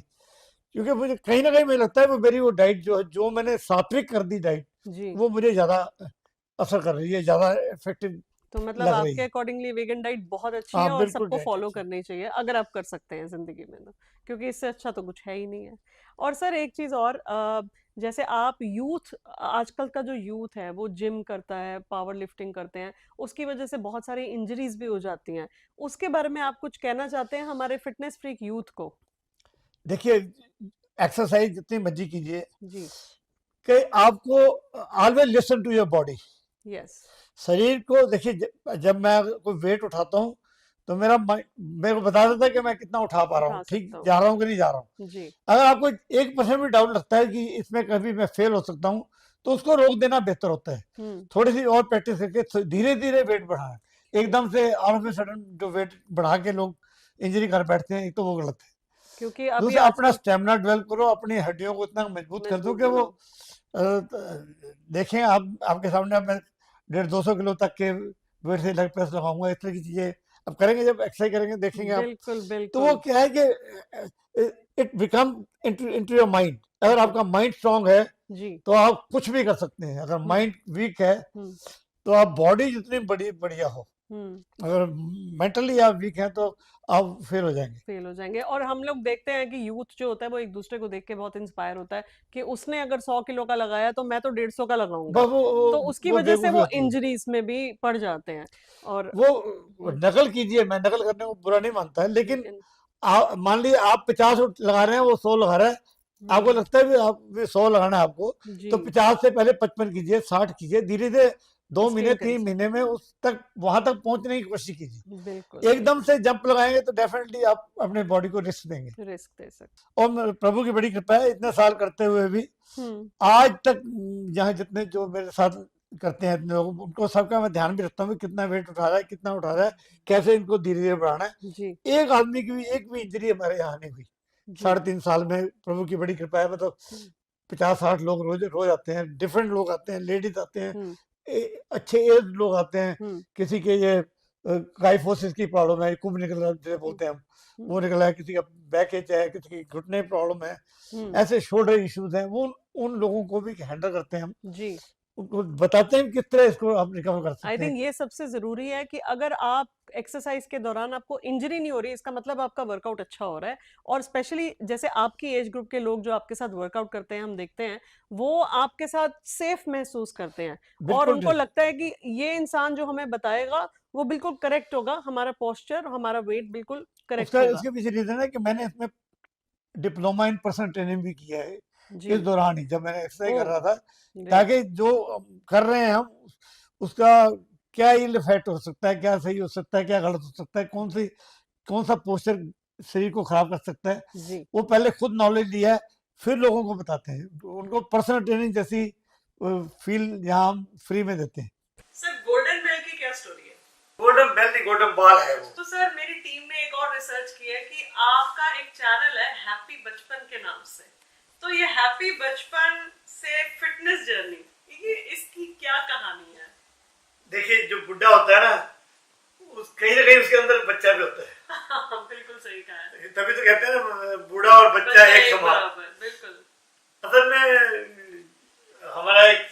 क्योंकि मुझे कहीं ना कहीं मुझे लगता है वो मेरी वो डाइट जो है, जो मैंने सात्विक कर दी डाइट, जी। वो मुझे ज्यादा असर कर रही है, ज्यादा इफेक्टिव तो मतलब लग रही आपके है। अकॉर्डिंगली वेगन डाइट बहुत अच्छी है हाँ और बिल्कुल सबको डाइट फॉलो अच्छी है। करनी चाहिए अगर आप कर सकते हैं जिंदगी में ना, क्योंकि इससे अच्छा तो कुछ है ही नहीं है। और सर एक चीज और, जैसे आप यूथ, आजकल का जो यूथ है वो जिम करता है, पावर लिफ्टिंग करते हैं, उसकी वजह से बहुत सारी इंजरीज भी हो जाती हैं। उसके बारे में आप कुछ कहना चाहते हैं हमारे फिटनेस फ्रीक यूथ को? देखिए, एक्सरसाइज जितनी मर्जी कीजिए, जी। कि आपको always listen to your body. Yes. शरीर को देखिए, जब मैं कोई वेट उठाता हूँ तो मेरे को बता देता है कि मैं कितना उठा पा रहा हूँ, उठा ठीक सकता हूँ। जा रहा हूँ कि नहीं जा रहा हूँ। जी। अगर आपको 1% भी डाउट लगता है कि इसमें कभी मैं फेल हो सकता हूँ, तो उसको रोक देना बेहतर होता है। हम्म। थोड़ी सी और प्रैक्टिस करके धीरे धीरे वेट बढ़ाएं। एकदम से ऑल ऑफ ए सडन जो वेट बढ़ा के लोग इंजरी कर बैठते हैं, एक तो वो गलत है। क्योंकि अभी दूसरा, अपना आजकल स्टेमिना डेवलप करो, अपनी हड्डियों को इतना मजबूत कर दो मजबूत कि वो बनाओ। देखें, आप आपके सामने अब मैं 150-200 किलो तक के वेट से लेग प्रेस लगाऊंगा, इस तरह की चीजें अब करेंगे, जब एक्सरसाइज करेंगे देखेंगे आप। बिल्कुल तो वो बिल्कुल। क्या है कि it become into your mind. अगर जी। आपका माइंड स्ट्रांग है जी। तो आप कुछ भी कर सकते हैं। अगर हम्म। माइंड वीक है हम्म। तो आप बॉडी जितनी बड़ी बढ़िया हो, हम्म। अगर मेंटली आप वीक हैं तो आप फेल हो जाएंगे। फेल हो जाएंगे। और हम लोग देखते हैं कि यूथ जो होता है वो एक दूसरे को देख के बहुत इंस्पायर होता है कि उसने अगर 100 किलो का लगाया तो मैं तो 150 का लगाऊंगा। बस तो उसकी वो वजह से बेवकूफ़ी वो होती है। इंजरीज में भी पड़ जाते हैं। और वो नकल कीजिए, मैं नकल करने को बुरा नहीं मानता है, लेकिन लेकिन मान लीजिए आप 50 लगा रहे हैं, वो 100 लगा रहा है। आपको हम्म। लगता है भी आप 100 लगाना है आपको, जी। तो 50 से पहले 55 कीजिए, 60 कीजिए, धीरे धीरे 2 महीने इंक्रीज। 3 महीने में उस तक वहां तक पहुंचने की कोशिश कीजिए। बिल्कुल एकदम बिल्कुल। से जंप लगाएंगे तो डेफिनेटली आप अपने बॉडी को रिस्क देंगे। रिस्क दे सकते। और प्रभु की बड़ी कृपा है, इतने साल करते हुए भी हम्म। आज तक यहाँ जितने जो मेरे साथ करते हैं इतने लोग, उनको सबका मैं ध्यान भी रखता हूँ कि कितना वेट उठा रहा है, कितना उठा रहा है, कैसे इनको धीरे धीरे बढ़ाना है। जी। एक आदमी की भी एक भी इंजरी हमारे यहाँ नहीं हुई जी। 3.5 साल में, प्रभु की बड़ी कृपा है। मतलब हम्म। 50-60 लोग रोज रोज आते हैं, डिफरेंट लोग आते हैं, लेडीज आते हैं, हम्म। अच्छे एज लोग आते हैं। हम्म। किसी के ये काइफोसिस की प्रॉब्लम है, कुंभ निकल रहा है जिसे बोलते हैं हम, हम्म। वो निकला है। किसी का बैक एच है, किसी की घुटने प्रॉब्लम है, हम्म। ऐसे शोल्डर इश्यूज हैं, वो उन लोगों को भी हैंडल करते हैं हम। जी। उनको बताते हैं किस तरह इसको आप रिकवर कर आई सकते हैं। थिंक ये सबसे जरूरी है कि अगर आप एक्सरसाइज के दौरान आपको इंजरी नहीं हो रही, इसका मतलब आपका वर्कआउट अच्छा हो रहा है। और स्पेशली जैसे आपकी एज ग्रुप के लोग जो आपके साथ वर्कआउट करते हैं, हम देखते हैं वो आपके साथ सेफ महसूस करते हैं और बिल्कुल उनको लगता है कि ये इंसान जो हमें बताएगा वो बिल्कुल करेक्ट होगा, हमारा पोस्चर, हमारा वेट बिल्कुल करेक्ट उसका होगा। उसके पीछे रीजन है कि मैंने इसमें डिप्लोमा इन पर्सनल ट्रेनिंग भी किया है जी। इस दौरान ही, जब मैंने एक्सरसाइज ओ कर रहा था, ग्रेट। ताकि जो कर रहे हैं हम उसका क्या इल इफेक्ट हो सकता है, क्या सही हो सकता है, क्या गलत हो सकता है, कौन सा पोस्चर शरीर को खराब कर सकता है, जी। वो पहले खुद नॉलेज लिया है, फिर लोगों को बताते हैं। उनको पर्सनल ट्रेनिंग जैसी फील यहाँ हम फ्री में देते हैं। सर गोल्डन बेल की क्या स्टोरी है? गोल्डन बेल नहीं, गोल्डन बॉल है वो। तो सर मेरी टीम ने एक और रिसर्च की है कि आपका एक चैनल है हैप्पी बचपन के नाम से। तो ये हैप्पी बचपन से फिटनेस जर्नी, ये इसकी क्या कहानी है? देखिए, जो बुढ़ा होता है ना, कहीं ना कहीं उसके अंदर बच्चा भी होता है। बिल्कुल सही कहा है। तभी तो कहते हैं ना, बूढ़ा और बच्चा एक समान। बिल्कुल। असल में हमारा एक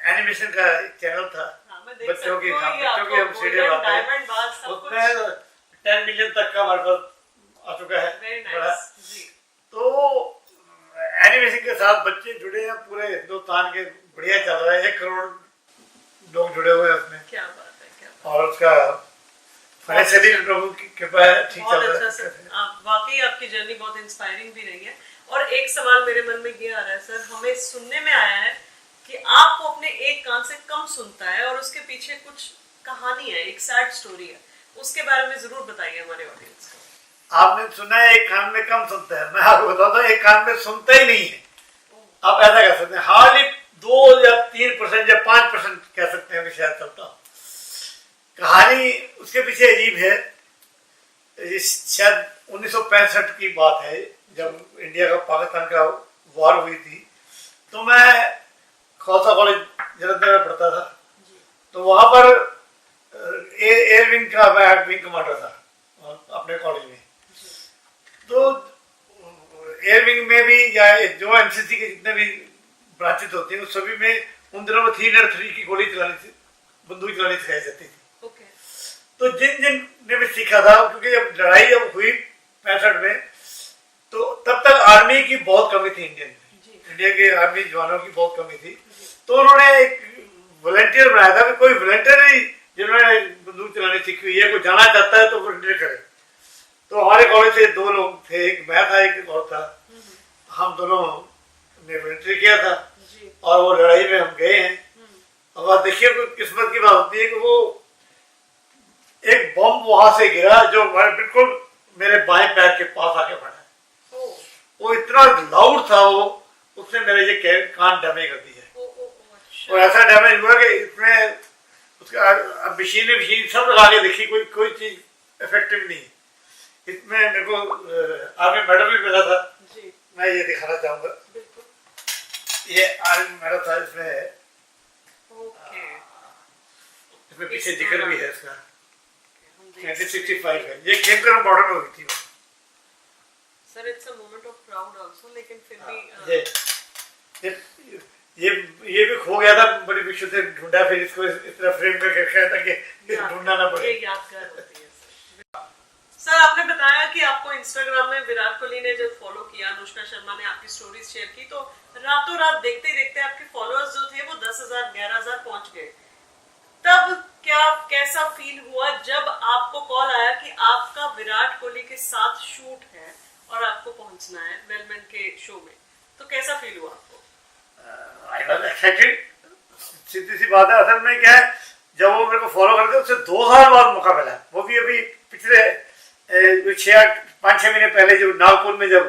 एनिमेशन का एक चैनल था, बच्चों की, बच्चों की हम सीरियल आते हैं, उसमें 10 मिलियन तक का हमारे पास आ चुका है बड़ा। तो एनिमेशन के साथ बच्चे जुड़े हैं, पूरे हिंदुस्तान के बढ़िया चल रहा है, 1 करोड़ लोग जुड़े हुए हैं उसमें। क्या बात है, क्या बात। और उसका फाइनेंशियली प्रभु की कृपा है, ठीक चल रहा है। सर वाकई आपकी जर्नी बहुत इंस्पायरिंग भी रही है। और एक सवाल मेरे मन में ये आ रहा है सर, हमें सुनने में आया है कि आपको अपने एक कान से कम सुनता है और उसके पीछे कुछ कहानी है, एक सैड स्टोरी है, उसके बारे में जरूर बताइए हमारे ऑडियंस को। आपने सुना है एक कान में कम सुनता है, मैं आपको बताता हूँ एक कान में सुनता ही नहीं है। आप ऐसा कह सकते हैं, हार्डली 2 या 3% या 5% कह सकते हैं शायद चलता। कहानी उसके पीछे अजीब है। शायद 1965 की बात है, जब इंडिया का पाकिस्तान का वॉर हुई थी, तो मैं खालसा कॉलेज जलंधर में पढ़ता था। तो वहाँ पर एयर विंग का मैं विंग कमांडर था अपने कॉलेज में। तो एयर विंग में भी या जो एनसीसी के जितने भी ब्रांचेस होते हैं उस सभी में उन दिनों में 303 की गोली चलानी थी, बंदूक चलानी सिखाई जाती थी। तो जिन जिन ने भी सीखा था, क्योंकि जब लड़ाई जब हुई 65 में, तो तब तक आर्मी की बहुत कमी थी इंडिया के आर्मी जवानों की बहुत कमी थी। तो उन्होंने एक वॉलंटियर बनाया था कि कोई वॉलंटियर ही जिन्होंने बंदूक चलानी सीखी हुई है, कोई जाना चाहता है तो वॉलंटियर करे। तो हमारे कॉलेज से 2 लोग थे, एक मैं था एक और था। हम दोनों ने वॉलंटियर किया था और वो लड़ाई में हम गए हैं। अब आप देखिए कोई किस्मत की बात होती है कि वो एक बम वहां से गिरा जो बिल्कुल मेरे बाएं पैर के पास आके पड़ा। वो इतना लाउड था, वो उसने मेरे ये कान डैमेज कर दिया। और ऐसा डैमेज हुआ कि इसमें उसका मशीन सब लगा के देखी, कोई चीज इफेक्टिव नहीं। इसमें मेरे को आर्मी मेडल भी मिला था, मैं ये दिखाना चाहूंगा। ये आर्मी मेडल था, इसमें पीछे जिक्र भी है इसका। 1965 है, ये खेमकरम बॉर्डर में हुई थी। Sir it's a moment of proud also, लेकिन फिर भी ये भी खो गया था, बड़ी मुश्किल से ढूंढा, फिर इसको इस तरह फ्रेम करके रखा था कि ढूंढना ना पड़े। ये यादगार होती है। सर आपने बताया कि आपको इंस्टाग्राम में विराट कोहली ने जब फॉलो किया, अनुष्का शर्मा ने आपकी स्टोरीज शेयर की, तो रातों रात देखते देखते आपके फॉलोअर्स जो थे वो 10,000 11,000 पहुंच गए। तब कैसा फील हुआ जब आपको कॉल आया कि आपका विराट कोहली के साथ शूट है और आपको पहुंचना है वेलमेंट के शो में, तो कैसा फील हुआ आपको? I was excited. सीधी सी बात है, असल में क्या है, जब वो मेरे को फॉलो करते उससे 2 साल बाद मौका मिला। वो भी अभी पिछले 5-6 महीने पहले जो नागपुर में जब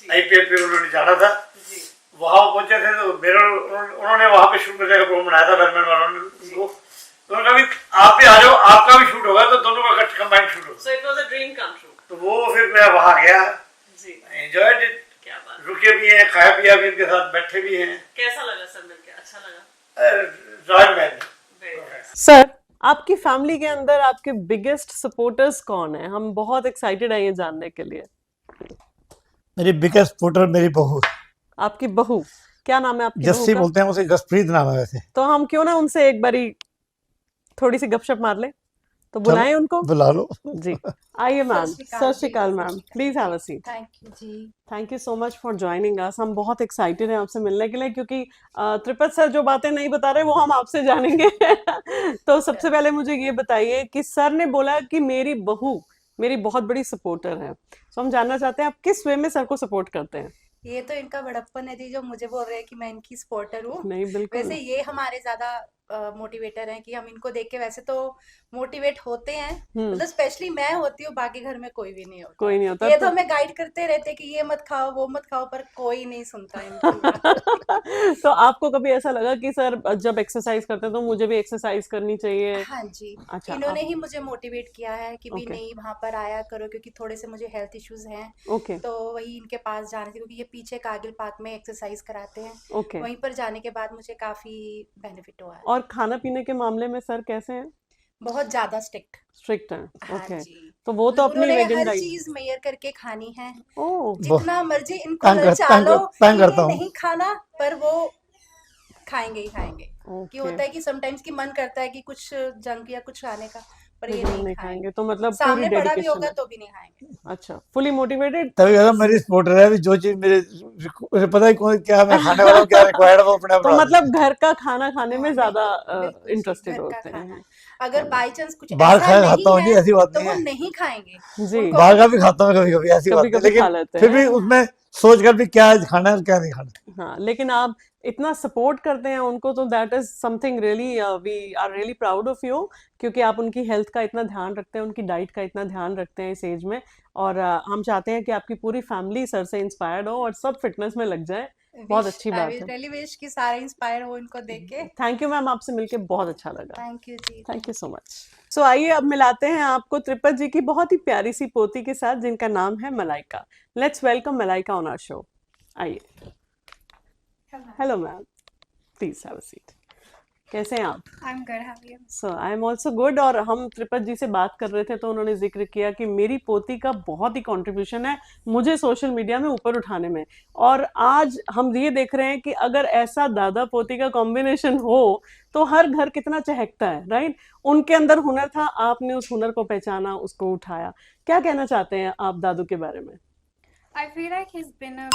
IPL पे उन्होंने जाना था, वहां पहुंचे थे। तो उन्होंने वहां पे शूट करने का प्रोग्राम बनाया था वेलमेंट वालों ने उनको। तो उन्होंने कहा आप भी आ जाओ, आपका भी शूट होगा, तो दोनों का कंबाइंड शूट होगा। So it was a dream come true. तो वो फिर मैं वहां गया, एंजॉयड इट। क्या बात, रुके भी हैं, खाया पिया भी, इनके साथ बैठे भी हैं। कैसा लगा सर मिलके? अच्छा लगा। रॉयल। सर आपकी फैमिली के अंदर आपके बिगेस्ट सपोर्टर्स कौन है? हम बहुत एक्साइटेड हैं ये जानने के लिए। मेरी बिगेस्ट सपोर्टर मेरी बहू। आपकी बहू, क्या नाम है आपकी बहू जस्सी का? बोलते हैं उसे, जसप्रीत नाम है वैसे। तो हम क्यों ना उनसे एक बारी थोड़ी सी गपशप मार ले, तो बुलाएं उनको। बुला लो जी आइए मैम। सत श्री अकाल ma'am, please have a seat. Thank you ji. Thank you so much for joining us. हम बहुत एक्साइटेड हैं आपसे मिलने के लिए, क्योंकि त्रिपत सर जो बातें नहीं बता रहे वो हम आपसे जानेंगे। तो सबसे पहले मुझे ये बताइए कि सर ने बोला कि मेरी बहू मेरी बहुत बड़ी सपोर्टर है, तो हम जानना चाहते हैं आप किस वे में सर को सपोर्ट करते हैं? ये तो इनका बड़प्पन है जी, जो मुझे बोल रहे हैं कि मैं इनकी सपोर्टर हूँ। नहीं बिल्कुल। वैसे ये हमारे ज्यादा मोटिवेटर हैं कि हम इनको देख के वैसे तो मोटिवेट होते हैं, मतलब स्पेशली मैं होती हूँ, बाकी घर में कोई भी नहीं होता। कोई नहीं होता। ये तो हमें गाइड करते रहते कि ये मत खाओ वो मत खाओ, पर कोई नहीं सुनता इनकी। तो आपको कभी ऐसा लगा कि सर जब एक्सरसाइज करते हैं तो मुझे भी एक्सरसाइज करनी चाहिए? हाँ जी। अच्छा, इन्होंने ही मुझे मोटिवेट किया है कि भी ओके। नहीं वहां पर आया करो, क्योंकि थोड़े से मुझे हेल्थ इश्यूज हैं। ओके तो वही इनके पास जाने से, क्योंकि ये पीछे कारगिल पार्क में एक्सरसाइज कराते हैं, ओके। वहीं पर जाने के बाद मुझे काफी बेनिफिट हुआ है। और खाना पीने के मामले में सर कैसे हैं? बहुत ज्यादा स्ट्रिक्ट हैं। हाँ ओके। जी। तो वो तो अपनी उन्होंने वेगन हर डाइट। चीज मेजर करके खानी है, ओह जितना मर्जी इनको तंग ललचा लो तंग कि करता ये हूँ। नहीं खाना, पर वो खाएंगे ही खाएंगे। कि ओके। होता है कि समटाइम्स की मन करता है कि कुछ जंक या कुछ खाने का, पर ये लेकिन नहीं नहीं खाएंगे। खाएंगे, तो मतलब पूरी सामने पड़ा भी डेडिकेशन होगा है। तो भी नहीं खाएंगे। अच्छा, फुली मोटिवेटेड। तभी कहता हूँ मेरी सपोर्टर है। जो चीज मुझे पता है कौन क्या मैं खाने वाला हूँ, क्या रिक्वायर्ड है, वो अपने आप तो बना मतलब घर का खाना खाने में हाँ, ज्यादा बिल्कुल, बिल्कुल जी, इंटरेस्टेड घर का होते खाना। हैं। अगर बाय चांस कुछ बाहर ऐसा खाया नहीं खाता हूँ जी, है ऐसी बात तो नहीं वो है। नहीं खाएंगे, जी उनको बाहर का भी खाता हूँ कभी कभी, ऐसी बात कभी नहीं, कभी खा लेकिन लेते फिर भी हैं। उसमें सोच कर भी क्या खाना है और क्या नहीं खाना। हाँ, लेकिन आप इतना सपोर्ट करते हैं उनको, तो that is something really, we are really proud of you, क्योंकि आप उनकी हेल्थ का इतना ध्यान रखते हैं, उनकी डाइट का इतना ध्यान रखते हैं इस एज में। और हम चाहते हैं कि आपकी पूरी फैमिली सर से इंस्पायर्ड हो और सब फिटनेस में लग जाए। बहुत अच्छी आई बात विल है। रियली विश कि सारे इंस्पायर हो इनको देख के। थैंक यू मैम, आपसे मिलके बहुत अच्छा लगा। Thank you ji. Thank you so much. So आइए अब मिलाते हैं आपको त्रिपत जी की बहुत ही प्यारी सी पोती के साथ, जिनका नाम है Malaika. Let's welcome Malaika on our show. आइए। Hello ma'am, please have a seat. कैसे हैं आप? I am good, how are you? So I am also good. और हम त्रिपत जी से बात कर रहे थे तो उन्होंने जिक्र किया कि मेरी पोती का बहुत ही कंट्रीब्यूशन है मुझे सोशल मीडिया में ऊपर उठाने में। और आज हम ये देख रहे हैं कि अगर ऐसा दादा पोती का कॉम्बिनेशन हो तो हर घर कितना चहकता है, राइट? उनके अंदर हुनर था, आपने उस हुनर को पहचाना, उसको उठाया। क्या कहना चाहते हैं आप दादू के बारे में? I feel like he's been a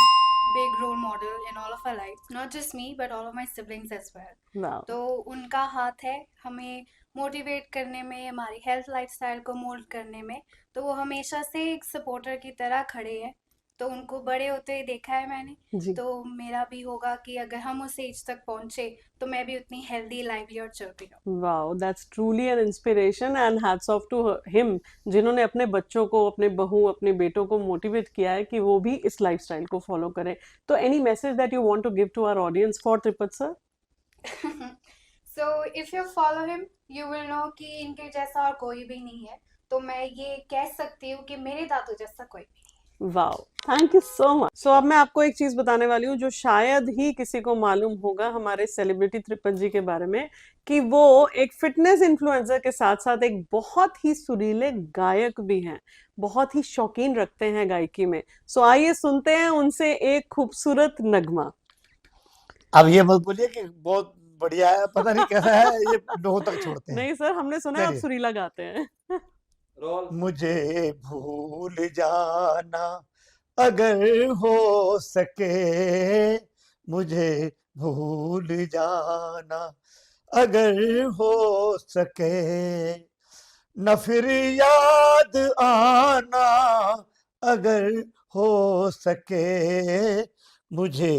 big role model in all of our lives, not just me but all of my siblings as well. वाह, तो उनका हाथ है हमें मोटिवेट करने में, हमारी हेल्थ लाइफस्टाइल को मोल्ड करने में। तो वो हमेशा से एक सपोर्टर की तरह खड़े हैं। तो उनको बड़े होते ही देखा है मैंने, जी। तो मेरा भी होगा कि अगर हम उस एज तक पहुंचे तो मैं भी उतनी हेल्दी, लाइवली और चलती रहूं। Wow, that's truly an inspiration and hats off to him, जिन्होंने अपने बच्चों को, अपने बहू, अपने बेटों को मोटिवेट किया है कि वो भी इस लाइफस्टाइल को फॉलो करें। तो any message that you want to give to our audience for Tripat sir? So if you follow him you will know कि इनके जैसा और कोई भी नहीं है। तो मैं ये कह सकती हूँ कि मेरे दादू जैसा कोई भी नहीं। Wow, thank you so much. So अब मैं आपको एक चीज बताने वाली हूँ जो शायद ही किसी को मालूम होगा हमारे सेलिब्रिटी त्रिपत जी के बारे में, कि वो एक फिटनेस इन्फ्लुएंसर के साथ साथ एक बहुत ही सुरीले गायक भी हैं, बहुत ही शौकीन रखते हैं गायकी में। सो आइए सुनते हैं उनसे एक खूबसूरत नगमा। अब ये मत बोलिए कि बहुत बढ़िया है, पता नहीं कैसा है, ये लोगों तक छोड़ते हैं। नहीं सर, हमने सुना है आप चलिए। सुरीला गाते हैं। मुझे भूल जाना अगर हो सके, मुझे भूल जाना अगर हो सके, न फिर याद आना अगर हो सके, मुझे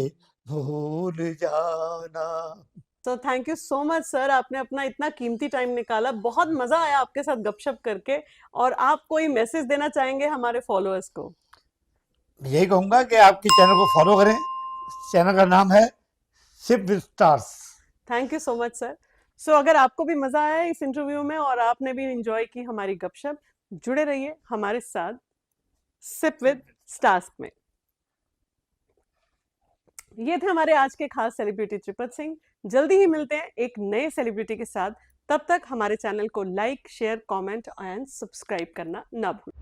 भूल जाना। तो thank you so much sir, आपने अपना इतना कीमती टाइम निकाला, बहुत मजा आया आपके साथ गपशप करके। और आप कोई मैसेज देना चाहेंगे हमारे फॉलोअर्स को? यही कहूंगा कि आपके चैनल को फॉलो करें। चैनल का नाम है sip with stars. Thank you so much sir. So अगर आपको भी मजा आया इस इंटरव्यू में और आपने भी एंजॉय की हमारी गपशप, जुड़े रहिए हमारे साथ सिप विद स्टार्स में। ये थे हमारे आज के खास सेलिब्रिटी त्रिपत सिंह। जल्दी ही मिलते हैं एक नए सेलिब्रिटी के साथ। तब तक हमारे चैनल को like, share, comment and subscribe करना ना भूलें।